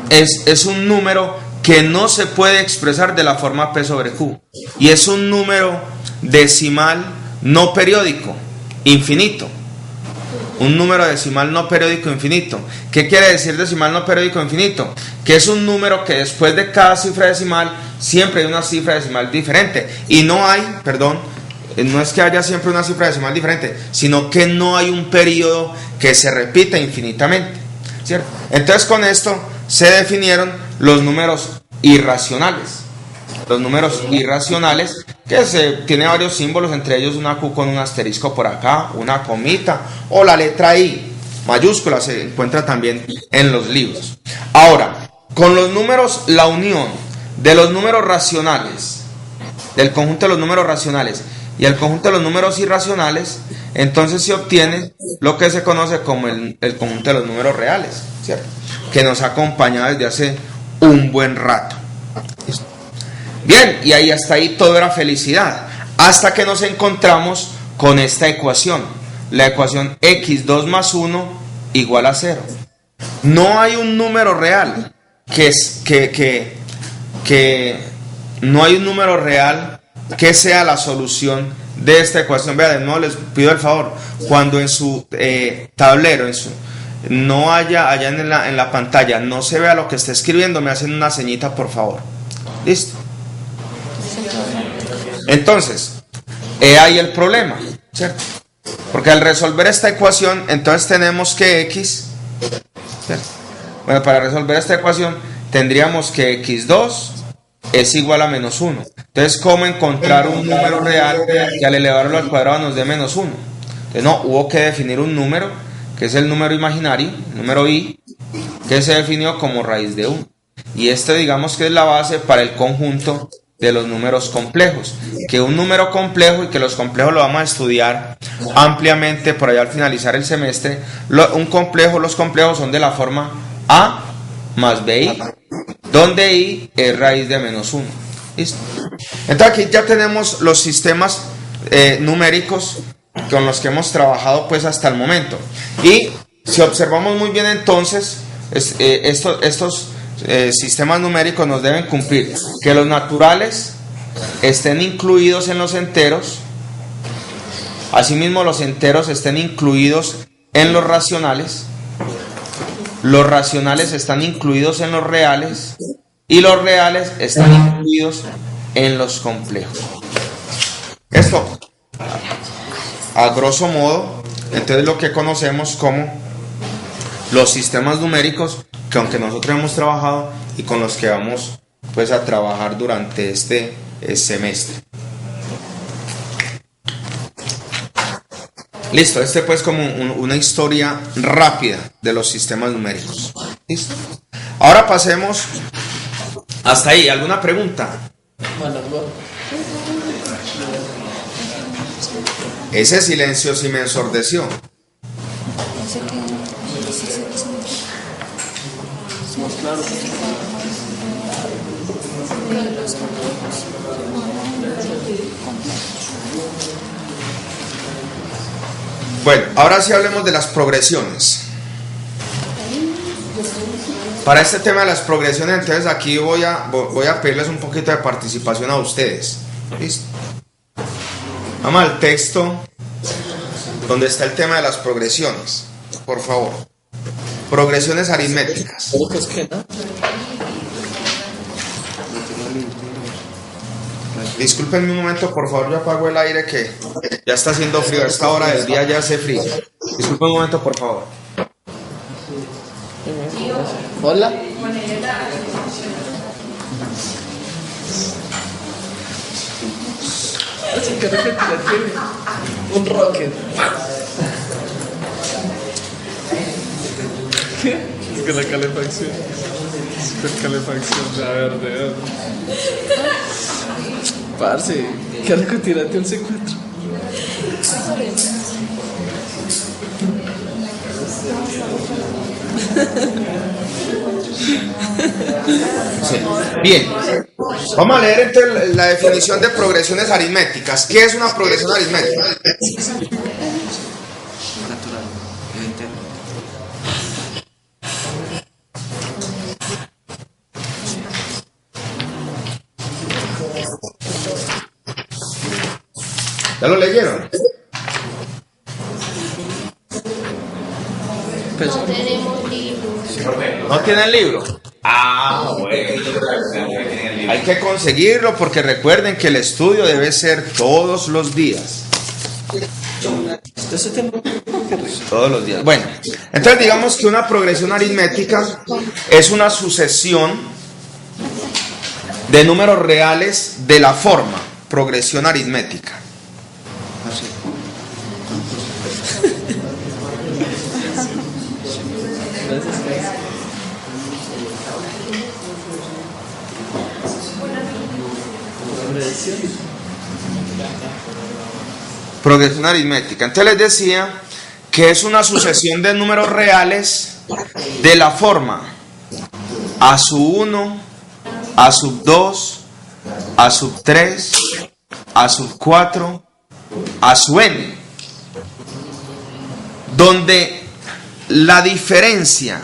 es un número que no se puede expresar de la forma P sobre Q. Y es un número decimal no periódico, infinito. Un número decimal no periódico infinito. ¿Qué quiere decir decimal no periódico infinito? Que es un número que después de cada cifra decimal siempre hay una cifra decimal diferente. Y no es que haya siempre una cifra decimal diferente, sino que no hay un periodo que se repita infinitamente, ¿cierto? Entonces con esto se definieron los números irracionales. Los números irracionales, que tiene varios símbolos, entre ellos una Q con un asterisco por acá, una comita, o la letra I mayúscula se encuentra también en los libros. Ahora, con los números, la unión de los números racionales, del conjunto de los números racionales y el conjunto de los números irracionales, entonces se obtiene lo que se conoce como el conjunto de los números reales, ¿cierto? Que nos ha acompañado desde hace un buen rato. ¿Listo? Bien, y ahí hasta ahí todo era felicidad, hasta que nos encontramos con esta ecuación, la ecuación x2 más 1 igual a 0. No hay un número real no hay un número real que sea la solución de esta ecuación. Vean, no les pido el favor, cuando en su tablero, no haya allá en la pantalla, no se vea lo que está escribiendo, me hacen una ceñita, por favor. ¿Listo? Entonces, ahí el problema, ¿cierto? Porque al resolver esta ecuación, entonces tenemos que x, ¿cierto? Bueno, para resolver esta ecuación tendríamos que x2 es igual a menos 1. Entonces, ¿cómo encontrar un número real que al elevarlo al cuadrado nos dé menos 1? Entonces, no, hubo que definir un número que es el número imaginario, número i, que se definió como raíz de 1. Y este digamos que es la base para el conjunto de los números complejos. Que un número complejo, y que los complejos lo vamos a estudiar ampliamente por allá al finalizar el semestre, los complejos son de la forma a más bi, donde i es raíz de menos 1. ¿Listo? Entonces aquí ya tenemos los sistemas numéricos con los que hemos trabajado pues hasta el momento. Y si observamos muy bien entonces, estos sistemas numéricos nos deben cumplir que los naturales estén incluidos en los enteros, asimismo los enteros estén incluidos en los racionales están incluidos en los reales y los reales están incluidos en los complejos. Esto a grosso modo entonces lo que conocemos como los sistemas numéricos, que aunque nosotros hemos trabajado y con los que vamos pues a trabajar durante este semestre. Listo, pues como una historia rápida de los sistemas numéricos. ¿Listo? Ahora pasemos hasta ahí. ¿Alguna pregunta? Ese silencio sí me ensordeció. Bueno, ahora sí hablemos de las progresiones. Para este tema de las progresiones, entonces aquí voy a pedirles un poquito de participación a ustedes. ¿Listo? Vamos al texto donde está el tema de las progresiones. Por favor. Progresiones aritméticas. Disculpenme un momento, por favor, yo apago el aire que ya está haciendo frío. A esta hora del día ya hace frío. Disculpen un momento, por favor. Hola. Así que tiene un rocket. ¿Qué? Es que la calefacción. Super calefacción. A ver, de verdad. Parce, ¿qué hago? Tírate un C4. Sí. Bien, vamos a leer entonces la definición de progresiones aritméticas. ¿Qué es una progresión aritmética? ¿Ya lo leyeron? No tenemos libro. ¿No tienen libro? Ah, bueno. Hay que conseguirlo porque recuerden que el estudio debe ser todos los días. Todos los días. Bueno, entonces digamos que una progresión aritmética es una sucesión de números reales de la forma progresión aritmética. Progresión aritmética. Entonces les decía que es una sucesión de números reales de la forma a sub 1, a sub 2, a sub 3, a sub 4, a sub n, donde la diferencia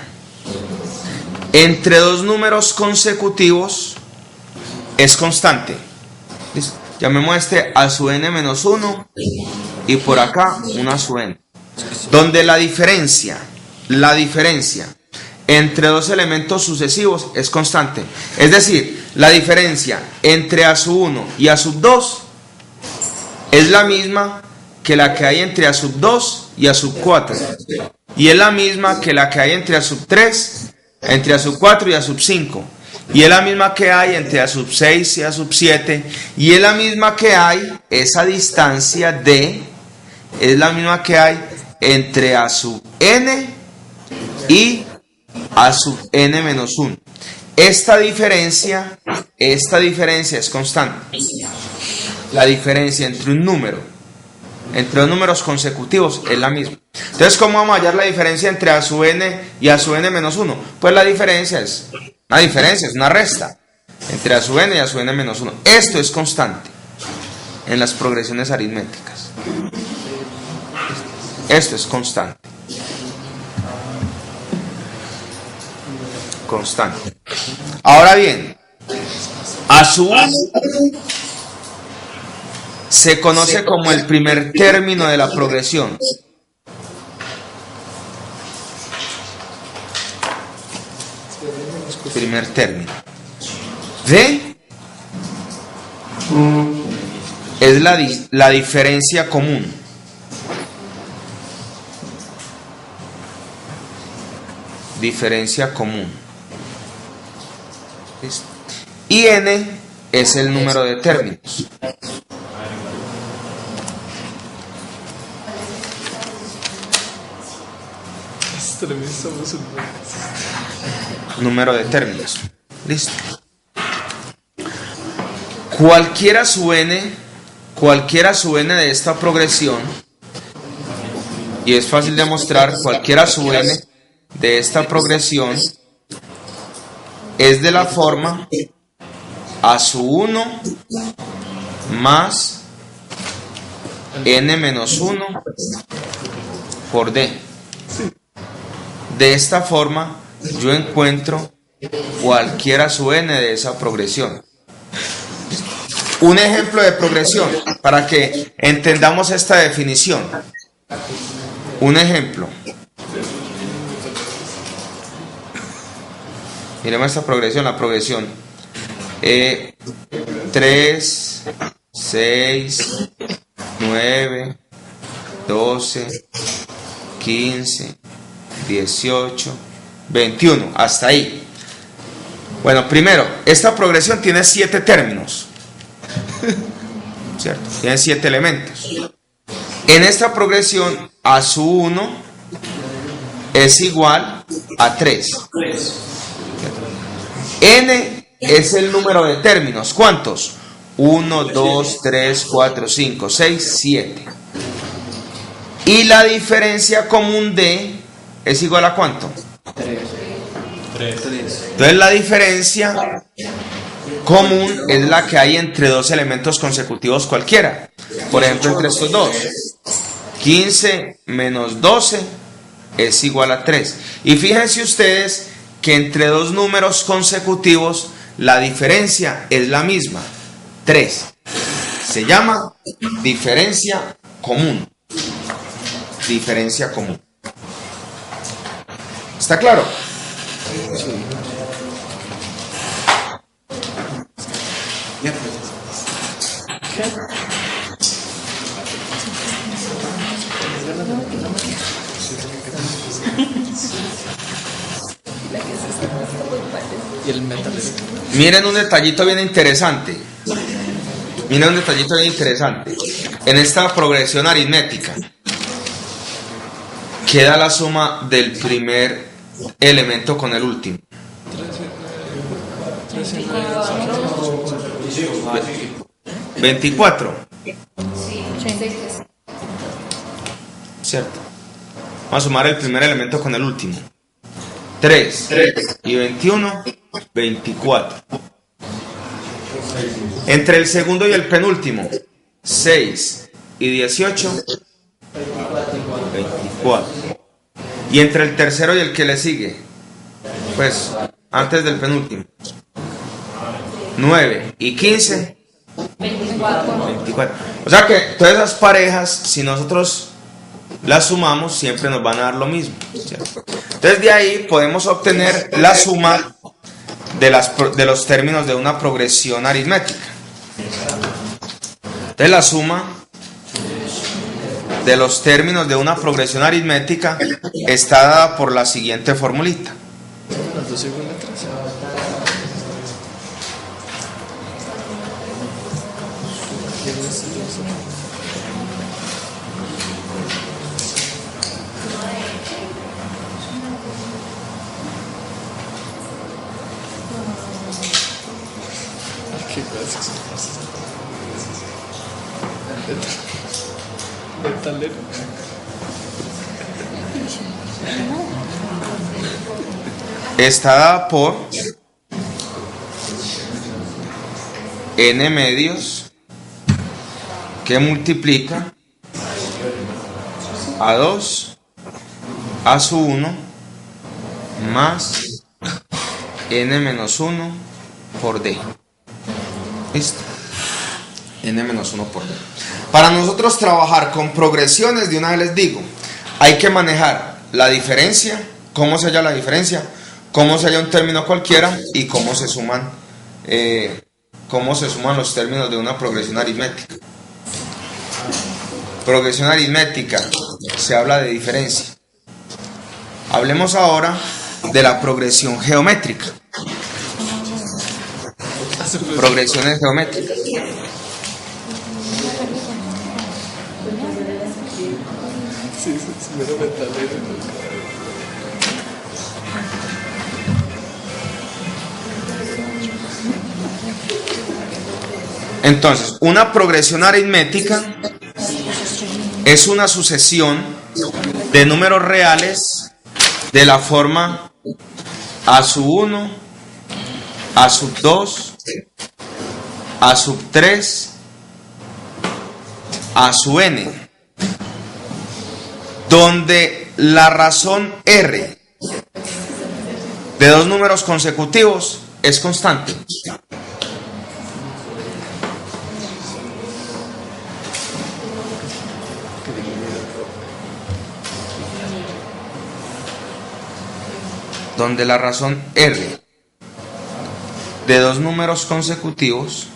entre dos números consecutivos es constante. ¿Listo? Llamemos este a sub n menos 1 y por acá una sub n, donde la diferencia entre dos elementos sucesivos es constante. Es decir, la diferencia entre a sub 1 y a sub 2 es la misma que la que hay entre a sub 2 y a sub 4, y es la misma que la que hay entre a sub 3, entre a sub 4 y a sub 5, y es la misma que hay entre a sub 6 y a sub 7, y es la misma que hay esa distancia d, es la misma que hay entre a sub n y a sub n menos 1. Esta diferencia es constante. La diferencia entre un número, entre dos números consecutivos, es la misma. Entonces, ¿cómo vamos a hallar la diferencia entre a sub n y a sub n menos 1? Pues la diferencia es una resta entre a sub n y a sub n menos 1. Esto es constante en las progresiones aritméticas. Esto es constante. Constante. Ahora bien, a sub 1 se conoce como el primer término de la progresión. Primer término. D es la diferencia común. Diferencia común. ¿Listo? Y n es el número de términos. Número de términos. Listo. Cualquiera sub n de esta progresión, y es fácil demostrar, cualquiera sub n de esta progresión es de la forma a sub 1 más n menos 1 por d. De esta forma yo encuentro cualquiera sub n de esa progresión. Un ejemplo de progresión para que entendamos esta definición. Un ejemplo. Miremos esta progresión, la progresión 3, 6, 9, 12, 15, 18, 21, hasta ahí. Bueno, primero, esta progresión tiene 7 términos, ¿cierto? Tiene 7 elementos. En esta progresión, a sub 1 es igual a 3. N es el número de términos. ¿Cuántos? 1, 2, 3, 4, 5, 6, 7. Y la diferencia común D es igual a ¿cuánto? 3. Entonces la diferencia común es la que hay entre dos elementos consecutivos cualquiera. Por ejemplo, entre estos dos. 15 menos 12 es igual a 3. Y fíjense ustedes que entre dos números consecutivos la diferencia es la misma, 3. Se llama diferencia común. Diferencia común. ¿Está claro? Sí. Miren un detallito bien interesante. Miren un detallito bien interesante. En esta progresión aritmética queda la suma del primer elemento con el último. 24. Cierto. Vamos a sumar el primer elemento con el último. 3 y 21, 24. Entre el segundo y el penúltimo, 6 y 18, 24. Y entre el tercero y el que le sigue, pues antes del penúltimo, 9 y 15, 24. O sea que todas esas parejas, si nosotros las sumamos, siempre nos van a dar lo mismo, ¿cierto? Entonces de ahí podemos obtener la suma de los términos de una progresión aritmética. Entonces la suma de los términos de una progresión aritmética está dada por la siguiente formulita. ¿Qué cosas? Metalero. Está dada por n medios que multiplica a 2 a su 1 más n menos 1 por d. ¿Listo? N menos 1 por d. Para nosotros trabajar con progresiones, de una vez les digo, hay que manejar la diferencia, cómo se halla la diferencia, cómo se halla un término cualquiera y cómo se suman los términos de una progresión aritmética. Progresión aritmética, se habla de diferencia. Hablemos ahora de la progresión geométrica. Progresiones geométricas. Entonces, una progresión aritmética es una sucesión de números reales de la forma a sub 1, a sub 2, a sub 3, a sub n, donde la razón r de dos números consecutivos es constante. Donde la razón r de dos números consecutivos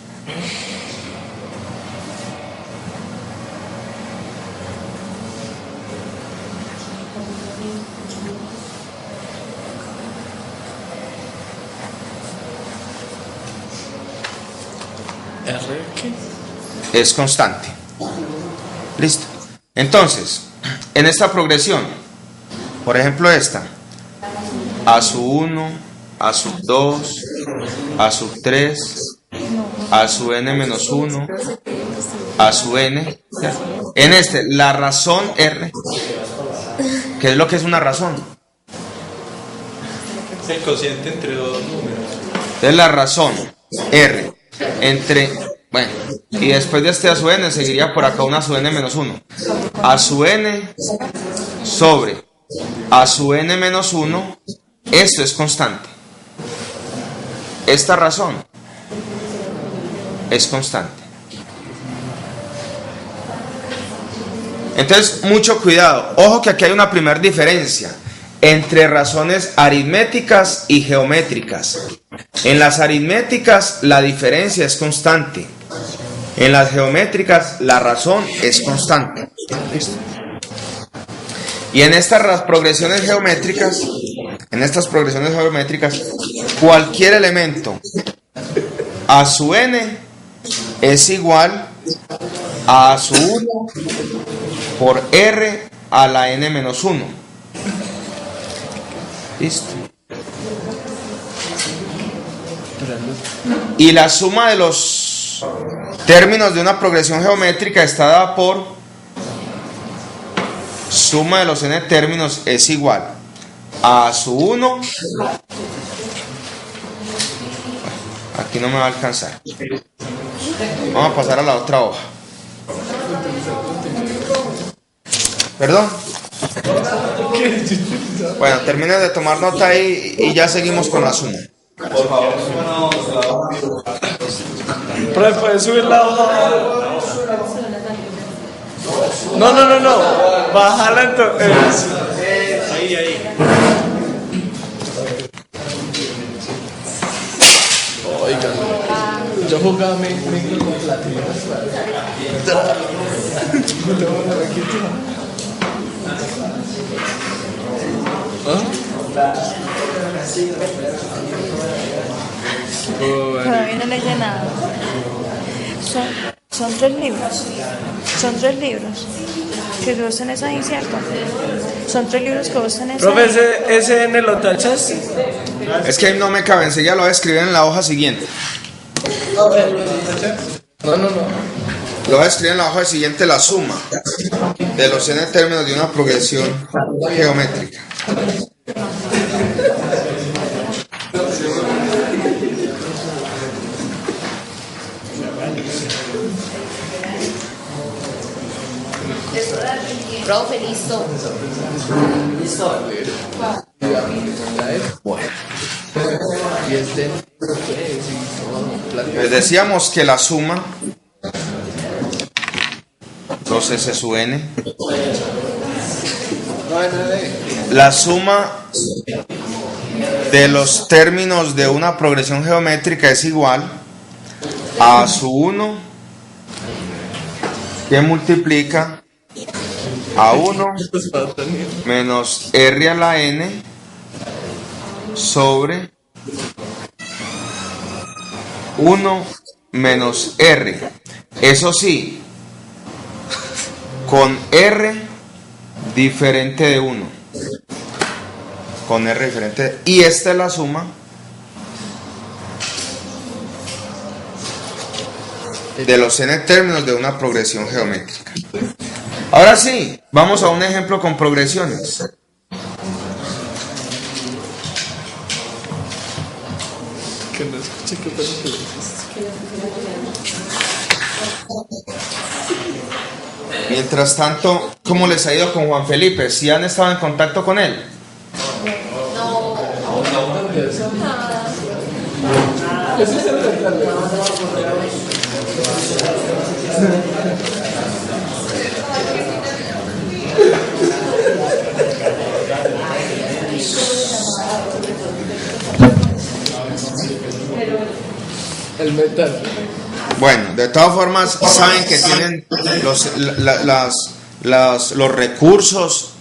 es constante. Listo. Entonces, en esta progresión, por ejemplo esta, a sub 1, a sub 2, a sub 3, a sub n menos 1, a sub n. En este, la razón r, ¿qué es lo que es una razón? El cociente entre dos números. Es la razón r entre, bueno, y después de este a sub n seguiría por acá una a sub n menos 1. A sub n sobre a sub n menos 1. Esto es constante. Esta razón es constante. Entonces, mucho cuidado. Ojo que aquí hay una primera diferencia entre razones aritméticas y geométricas. En las aritméticas la diferencia es constante. En las geométricas la razón es constante. ¿Listo? Y en estas progresiones geométricas, cualquier elemento a su n es igual a su 1 por r a la n menos 1. ¿Listo? Y la suma de los términos de una progresión geométrica está dada por suma de los n términos es igual a su 1. Aquí no me va a alcanzar. Vamos a pasar a la otra hoja. ¿Perdón? Bueno, terminen de tomar nota ahí y ya seguimos con la suma. Por favor, Profe, ¿puedes subir la hoja? No. Bájala entonces. Ahí. Oigan, yo jugaba micro con platino. Todavía no le he llenado. Son 3 libros. Son 3 libros. Que vos tenés ahí, ¿cierto? Son 3 libros que vos tenés ahí. Profe, ¿ese N lo tachas? Es que ahí no me cabe, enseguida lo voy a escribir en la hoja siguiente. No. Lo voy a escribir en la hoja siguiente la suma de los n términos de una progresión geométrica. Profe, listo. Bueno. Les decíamos que la suma 2s sub n, la suma de los términos de una progresión geométrica es igual a su 1 que multiplica a 1 menos r a la n sobre 1 menos r. Eso sí, con r diferente de 1. Con r diferente. Y esta es la suma de los n términos de una progresión geométrica. Ahora sí, vamos a un ejemplo con progresiones. Que no escuché qué fue lo que dijiste. Mientras tanto, ¿cómo les ha ido con Juan Felipe? ¿Sí han estado en contacto con él? El metal. Bueno, de todas formas, saben que tienen los recursos.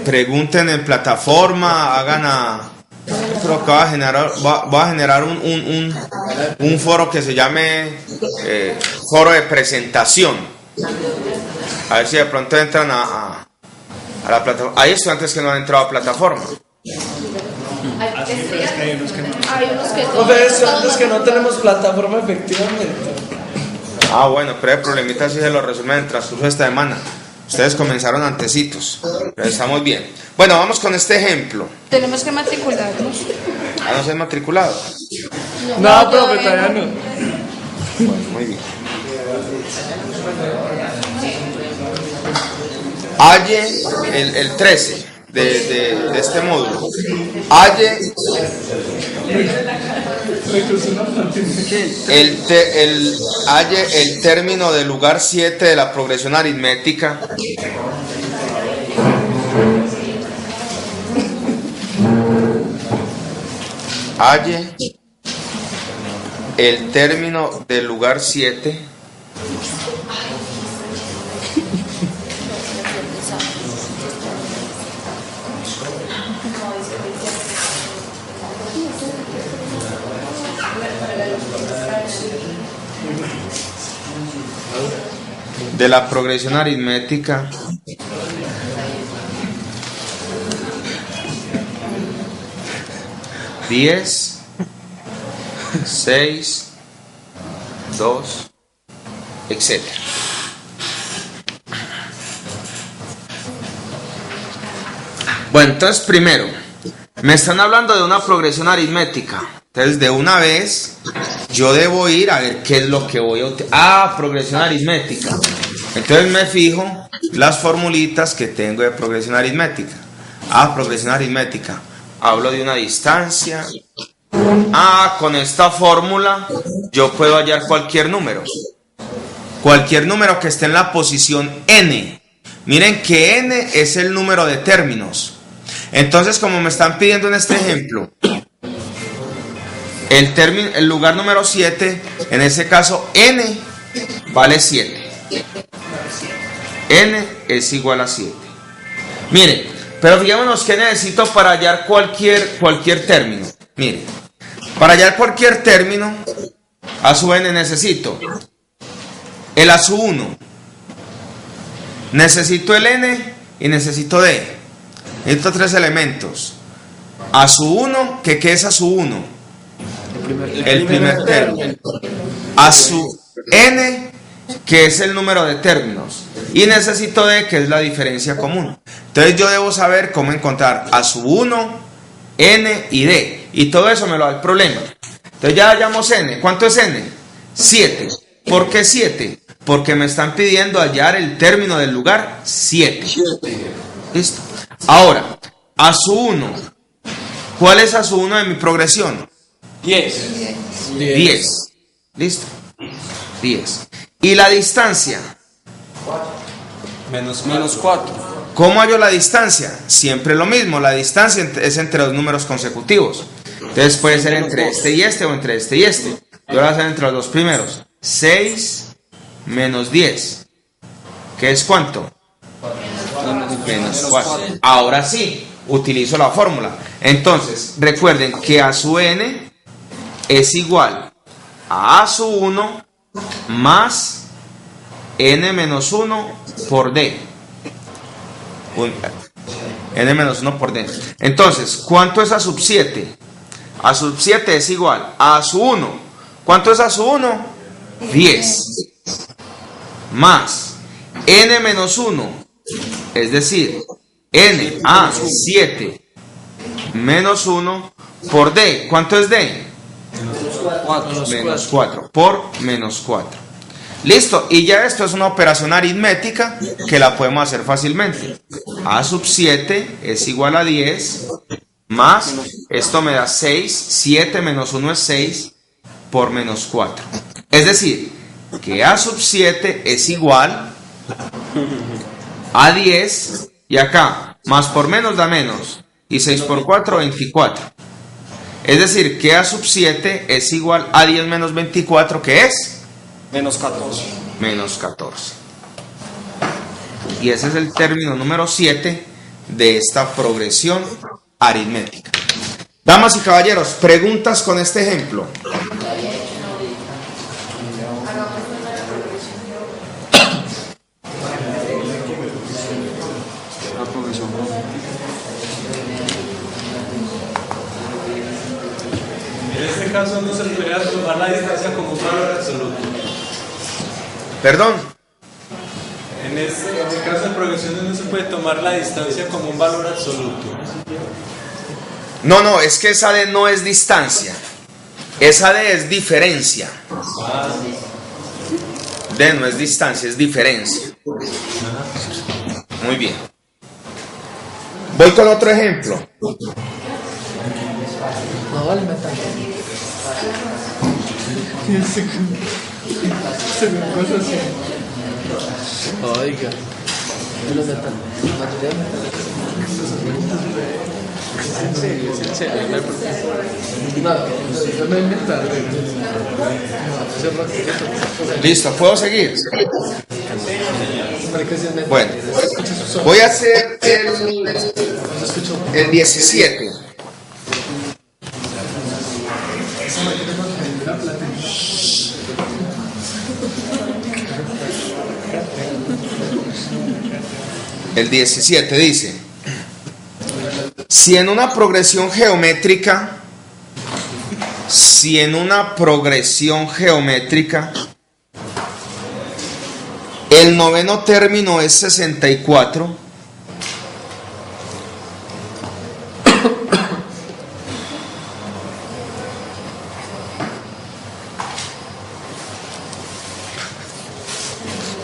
Pregunten en plataforma, hagan creo que va a generar un foro que se llame foro de presentación. A ver si de pronto entran a la plataforma. Hay estudiantes que no han entrado a plataforma. Hay unos que no. Profe, estudiantes que no tenemos plataforma efectivamente. Ah, bueno, pero el problemita sí se lo resumen en el transcurso de esta semana. Ustedes comenzaron antecitos, pero estamos bien. Bueno, vamos con este ejemplo. Tenemos que matricularnos. ¿Ah, no se han matriculado? No, profe, todavía no. Bueno, muy bien. Halle el 13 de este módulo. Halle halle el término del lugar 7 de la progresión aritmética. Halle el término del lugar 7 de la progresión aritmética (10, 6, 2, etc. Bueno, entonces primero, me están hablando de una progresión aritmética. Entonces, de una vez, yo debo ir a ver qué es lo que voy a utilizar. Ah, progresión aritmética. Entonces me fijo las formulitas que tengo de progresión aritmética. Ah, progresión aritmética. Hablo de una distancia. Ah, con esta fórmula yo puedo hallar cualquier número. Cualquier número que esté en la posición n. Miren que n es el número de términos. Entonces, como me están pidiendo en este ejemplo, el lugar número 7, en ese caso n vale 7. N es igual a 7. Miren, pero fijémonos que necesito para hallar cualquier término. Miren, para hallar cualquier término, a su n necesito el a su 1. Necesito el n y necesito d. Necesito 3 elementos. A su 1, ¿qué es a su 1? el primer término, a su n, que es el número de términos, y necesito d, que es la diferencia común. Entonces yo debo saber cómo encontrar a su 1, n y d, y todo eso me lo da el problema. Entonces ya hallamos n. ¿Cuánto es n? 7. ¿Por qué 7? Porque me están pidiendo hallar el término del lugar 7. ¿Listo? Ahora, a su 1. ¿Cuál es a su 1 de mi progresión? 10. 10. ¿Listo? 10. ¿Y la distancia? Menos 4. ¿Cómo hallo la distancia? Siempre lo mismo, la distancia es entre dos números consecutivos. Entonces puede ser entre este y este o entre este y este. Yo voy a hacer entre los dos primeros. 6 menos 10. ¿Qué es cuánto? Menos 4. Ahora sí, utilizo la fórmula. Entonces, recuerden que a su n es igual a su 1 más n menos 1 por d. N menos 1 por d. Entonces, ¿cuánto es a sub 7? A sub 7 es igual a su 1. ¿Cuánto es a su 1? 10. Más n menos 1. Es decir, n a 7 menos 1 por d. ¿Cuánto es d? Menos 4 por menos 4. Listo, y ya esto es una operación aritmética que la podemos hacer fácilmente. A sub 7 es igual a 10 más, esto me da 6, 7 menos 1 es 6 por menos 4. Es decir, que a sub 7 es igual a 10, y acá, más por menos da menos, y 6 por 4, 24. Es decir, que a sub 7 es igual a 10 menos 24, ¿qué es? Menos 14. Menos 14. Y ese es el término número 7 de esta progresión aritmética. Damas y caballeros, preguntas con este ejemplo. En este caso no se puede tomar la distancia como un valor absoluto. Perdón. En el caso de progresiones no se puede tomar la distancia como un valor absoluto. No, es que esa D no es distancia. Esa D es diferencia. D no es distancia, es diferencia. Muy bien. Voy con otro ejemplo. No vale metal. Oiga, los metal. Material metal. Es en serio, no hay por qué. No es metal. Listo, ¿puedo seguir? Bueno, voy a hacer el 17. El 17 dice: si en una progresión geométrica, el noveno término es 64,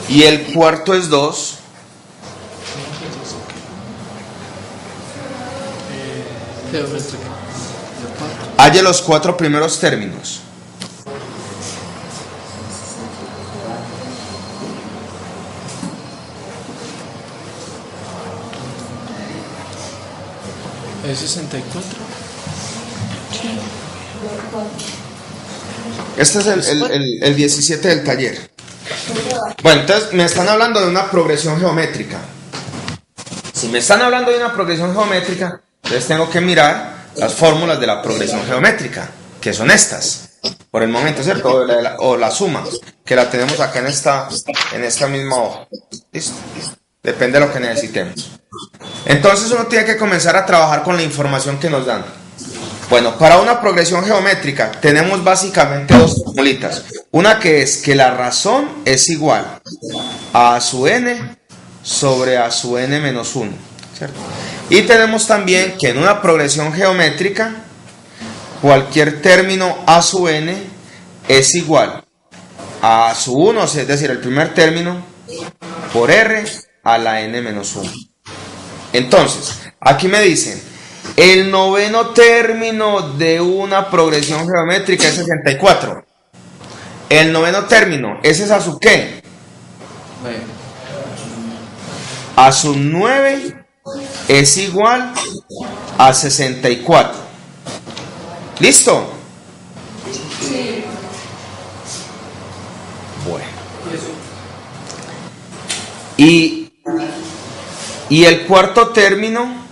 y el cuarto es 2, halle los 4 primeros términos. ¿Es 64? Este es el 17 del taller. Bueno, entonces me están hablando de una progresión geométrica. Si me están hablando de una progresión geométrica, entonces tengo que mirar las fórmulas de la progresión geométrica, que son estas, por el momento, ¿cierto? O la suma, que la tenemos acá en esta misma hoja. ¿Listo? Depende de lo que necesitemos. Entonces uno tiene que comenzar a trabajar con la información que nos dan. Bueno, para una progresión geométrica tenemos básicamente dos formulitas. Una que es que la razón es igual a su n sobre a su n menos 1, ¿cierto? Y tenemos también que en una progresión geométrica cualquier término a su n es igual a su 1, es decir, el primer término, por r a la n menos 1. Entonces, aquí me dicen, el noveno término de una progresión geométrica es 64. El noveno término, ¿ese es a su qué? A su 9 es igual a 64. ¿Listo? Sí. Bueno. Y el cuarto término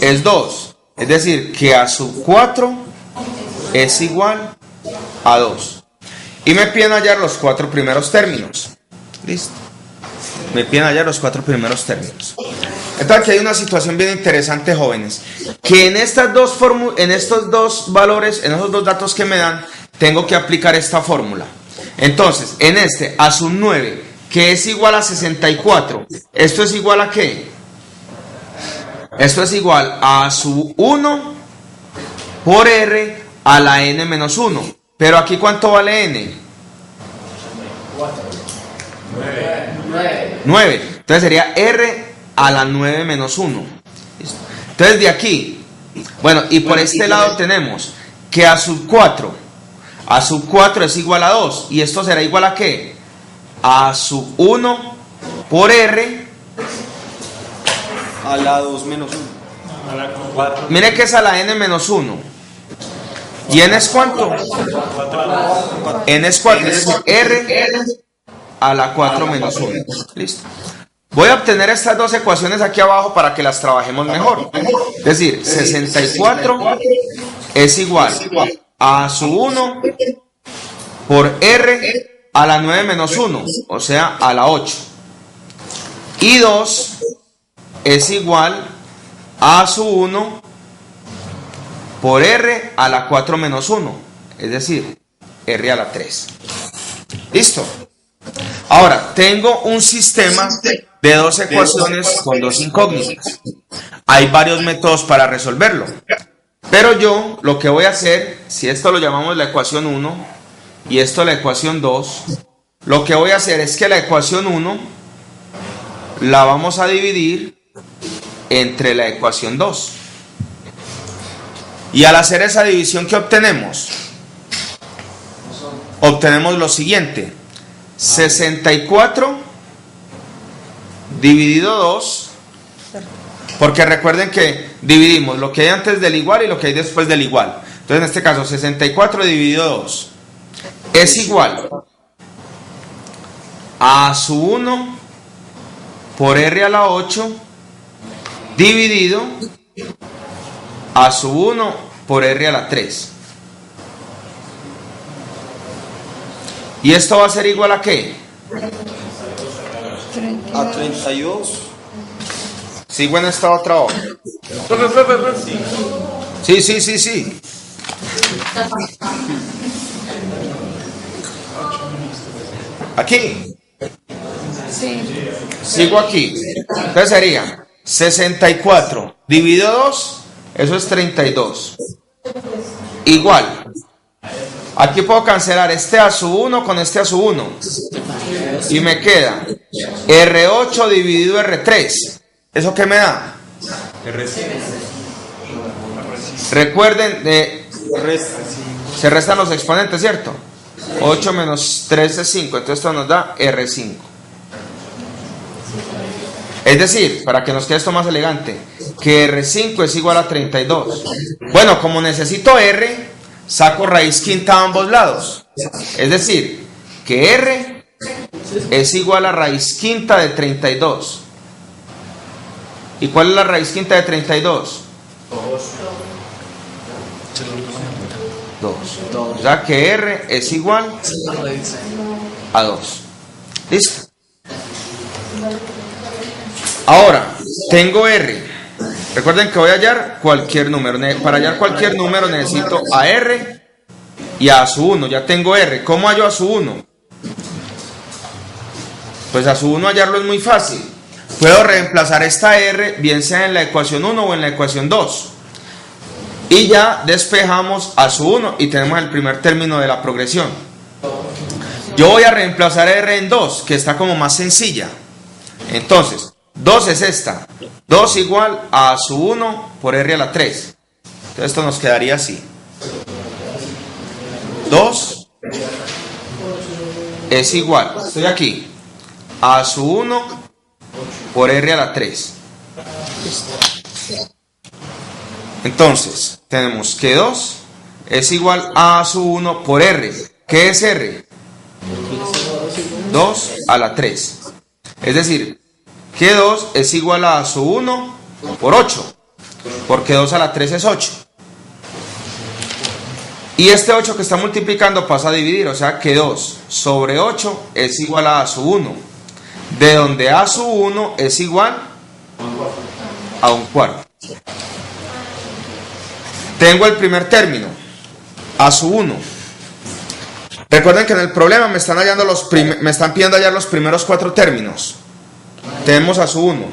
es 2. Es decir, que a su 4 es igual a 2. Y me piden hallar los 4 primeros términos. ¿Listo? Me piden hallar los 4 primeros términos. Entonces aquí hay una situación bien interesante, jóvenes. Que en estos dos valores, en esos dos datos que me dan, tengo que aplicar esta fórmula. Entonces, en este, a su 9, que es igual a 64, ¿esto es igual a qué? Esto es igual a su 1 por r a la n menos 1. Pero aquí, ¿cuánto vale n? 9. Entonces sería r a la 9 menos 1. ¿Listo? Entonces de aquí, bueno, y por este lado tenemos que a sub 4 es igual a 2. ¿Y esto será igual a qué? A sub 1 por r A la 2 menos 1. A la 4. Mire que es a la n menos 1. ¿Y n es cuánto? N es 4, es decir, r a la 4 menos 1. Listo. Voy a obtener estas dos ecuaciones aquí abajo para que las trabajemos mejor. Es decir, 64 es igual a su 1 por r a la 9 menos 1, o sea, a la 8. Y 2 es igual a su 1 por r a la 4 menos 1, es decir, r a la 3. ¿Listo? Ahora, tengo un sistema de dos ecuaciones con dos incógnitas. Hay varios métodos para resolverlo. Pero yo lo que voy a hacer, si esto lo llamamos la ecuación 1 y esto la ecuación 2, lo que voy a hacer es que la ecuación 1 la vamos a dividir entre la ecuación 2. Y al hacer esa división, ¿qué obtenemos? Obtenemos lo siguiente: 64 dividido 2, porque recuerden que dividimos lo que hay antes del igual y lo que hay después del igual. Entonces en este caso 64 dividido 2 es igual a su 1 por r a la 8 dividido a su 1 por r a la 3. ¿Y esto va a ser igual a qué? A 32. ¿Sigo en esta otra hoja? Sí. Aquí. Sí. Sigo aquí. Entonces sería 64 dividido 2, eso es 32. Igual. Aquí puedo cancelar este a su 1 con este a su 1. Y me queda R8 dividido R3. ¿Eso qué me da? Recuerden, se restan los exponentes, ¿cierto? 8 menos 3 es 5. Entonces esto nos da R5. Es decir, para que nos quede esto más elegante, que R5 es igual a 32. Bueno, como necesito R, saco raíz quinta a ambos lados. Es decir, que R es igual a raíz quinta de 32. ¿Y cuál es la raíz quinta de 32? 2. O sea que R es igual a 2. ¿Listo? Ahora, tengo R. Recuerden que voy a hallar cualquier número. Para hallar cualquier número necesito a R y a su 1. Ya tengo R. ¿Cómo hallo a su 1? Pues a su 1 hallarlo es muy fácil. Puedo reemplazar esta R, bien sea en la ecuación 1 o en la ecuación 2. Y ya despejamos a su 1 y tenemos el primer término de la progresión. Yo voy a reemplazar R en 2, que está como más sencilla. Entonces, 2 es esta. 2 igual a su 1 por R a la 3. Entonces esto nos quedaría así. 2 es igual, estoy aquí, a su 1 por R a la 3. Entonces, tenemos que 2 es igual a su 1 por R. ¿Qué es R? 2 a la 3. Es decir, que 2 es igual a su 1 por 8. Porque 2 a la 3 es 8. Y este 8 que está multiplicando pasa a dividir. O sea que 2 sobre 8 es igual a su 1. De donde a su 1 es igual a un cuarto. Tengo el primer término, a su 1. Recuerden que en el problema me están pidiendo hallar los primeros 4 términos. Tenemos a su 1,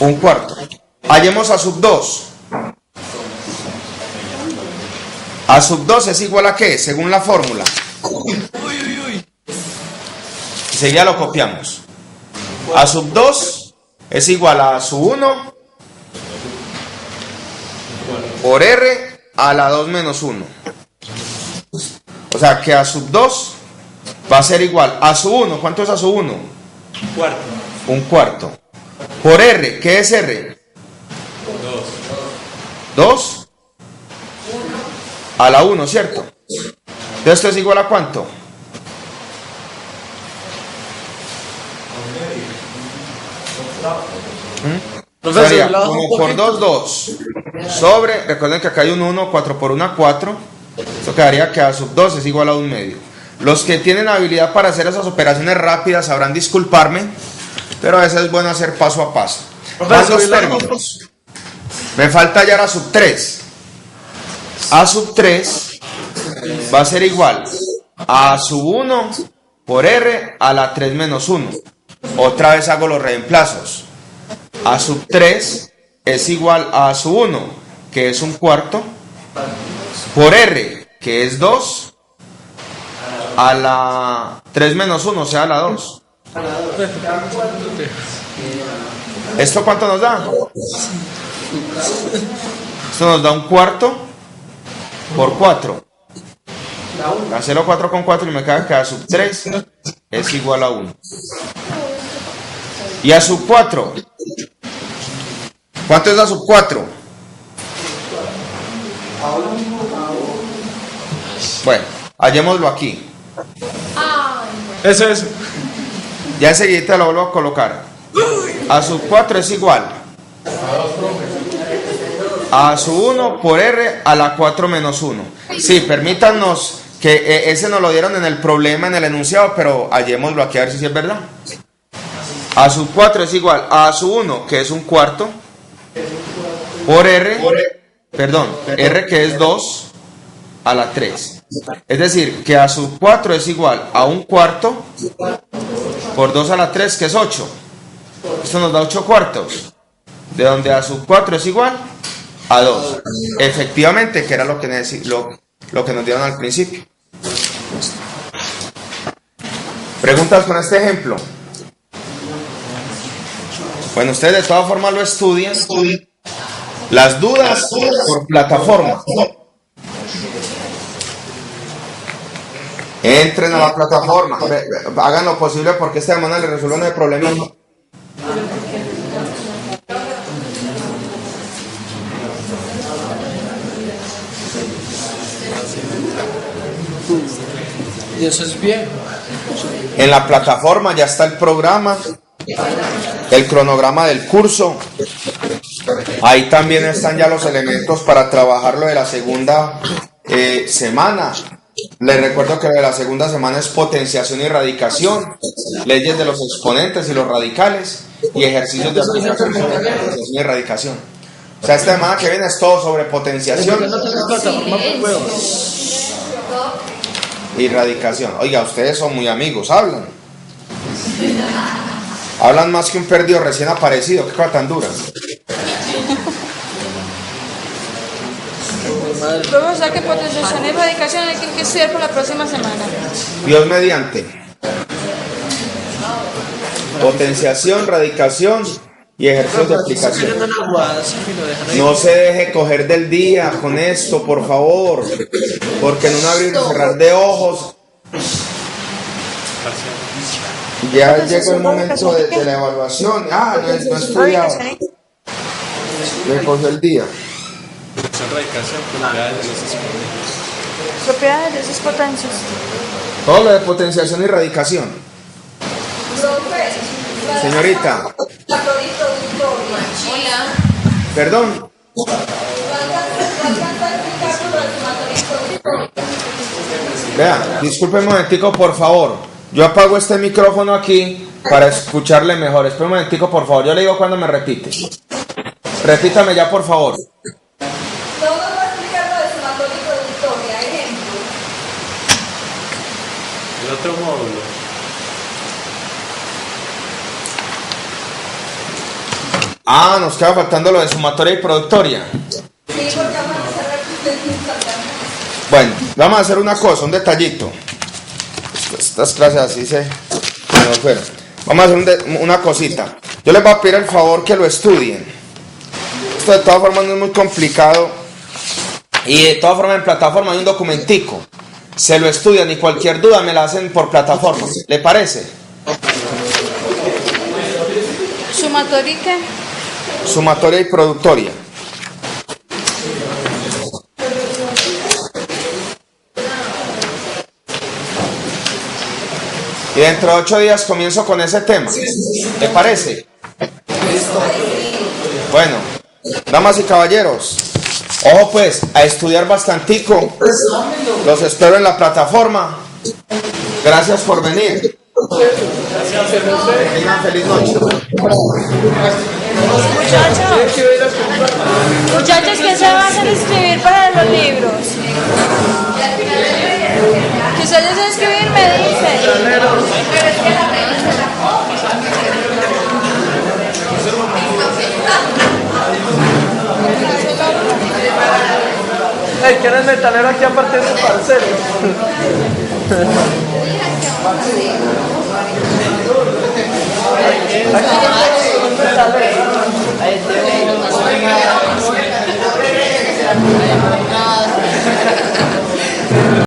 un cuarto. Hallemos a sub 2. A sub 2 es igual a ¿qué? Según la fórmula. Enseguida lo copiamos. A sub 2 es igual a su 1 por R a la 2 menos 1. O sea que a sub 2 va a ser igual a su 1. ¿Cuánto es a su 1? Cuarto. Un cuarto. Por R, ¿qué es R? 2 a la 1, ¿cierto? Entonces esto es igual a ¿cuánto? Sería como por 2, 2 sobre, recuerden que acá hay un 1, 4 por 1, 4. Esto quedaría que a sub 2 es igual a 1 medio. Los que tienen habilidad para hacer esas operaciones rápidas sabrán disculparme, pero a veces es bueno hacer paso a paso. ¿Cuántos términos? Me falta hallar a sub 3. A sub 3 va a ser igual a sub 1 por R a la 3 menos 1. Otra vez hago los reemplazos. A sub 3 es igual a sub 1, que es un cuarto, por R, que es 2, a la 3 menos 1, o sea, a la 2. ¿Esto cuánto nos da? Esto nos da un cuarto por 4. Cancelo 4 con 4 y me queda que a sub 3 es igual a 1. Y a sub 4, ¿cuánto es a sub 4? Bueno, hallémoslo aquí. Eso es. Ya enseguida lo vuelvo a colocar. A sub 4 es igual a sub 1 por R a la 4 menos 1. Sí, permítanos que ese nos lo dieron en el problema, en el enunciado, pero hallémoslo aquí a ver si es verdad. A sub 4 es igual a sub 1, que es un cuarto, por R, R que es 2 a la 3. Es decir, que a sub 4 es igual a un cuarto por 2 a la 3, que es 8. Esto nos da 8 cuartos. De donde a sub 4 es igual a 2. Efectivamente, que era lo que nos dieron al principio. ¿Preguntas con este ejemplo? Bueno, ustedes de todas formas lo estudian. Las dudas por plataforma. Entren a la plataforma. Hagan lo posible porque esta semana les resuelvan el problema. Y eso es bien. En la plataforma ya está el programa, el cronograma del curso. Ahí también están ya los elementos para trabajar lo de la segunda semana. Les recuerdo que lo de la segunda semana es potenciación y radicación, leyes de los exponentes y los radicales y ejercicios de aplicación sobre potenciación y radicación. O sea, esta semana que viene es todo sobre potenciación y radicación. Oiga, ustedes son muy amigos, hablan. Hablan más que un perdido recién aparecido. Qué cosa tan dura. Luego, o sea que potenciación y radicación hay que estudiar por la próxima semana. Dios mediante. Potenciación, radicación y ejercicios de aplicación. No se deje coger del día con esto, por favor, porque en un abrir y cerrar de ojos ya llegó el momento de la evaluación. No estudiaba. Le cogió el día. Propiedades de esas potencias. Todo lo de potenciación y radicación. Señorita. Perdón. Vea, disculpe un momentico, por favor. Yo apago este micrófono aquí para escucharle mejor. Espera un momentico, por favor. Yo le digo cuando me repite. Repítame ya, por favor. El otro módulo. Nos queda faltando lo de sumatoria y productoria. Bueno, vamos a hacer una cosa, un detallito. Estas clases así se me fueron. Vamos a hacer una cosita. Yo les voy a pedir el favor que lo estudien. Esto de todas formas no es muy complicado. Y de todas formas en plataforma hay un documentico. Se lo estudian y cualquier duda me la hacen por plataforma. ¿Le parece? ¿Sumatoria y qué? Sumatoria y productoria. Y dentro de 8 días comienzo con ese tema. ¿Le parece? Bueno, damas y caballeros, ojo pues, a estudiar bastantico. Los espero en la plataforma. Gracias por venir. Tengan feliz noche. Muchachos, ¿qué se van a hacer escribir para los libros? Que se vayan a escribir, me dicen. ¿Quién es metalero aquí aparte de su parcero? Aquí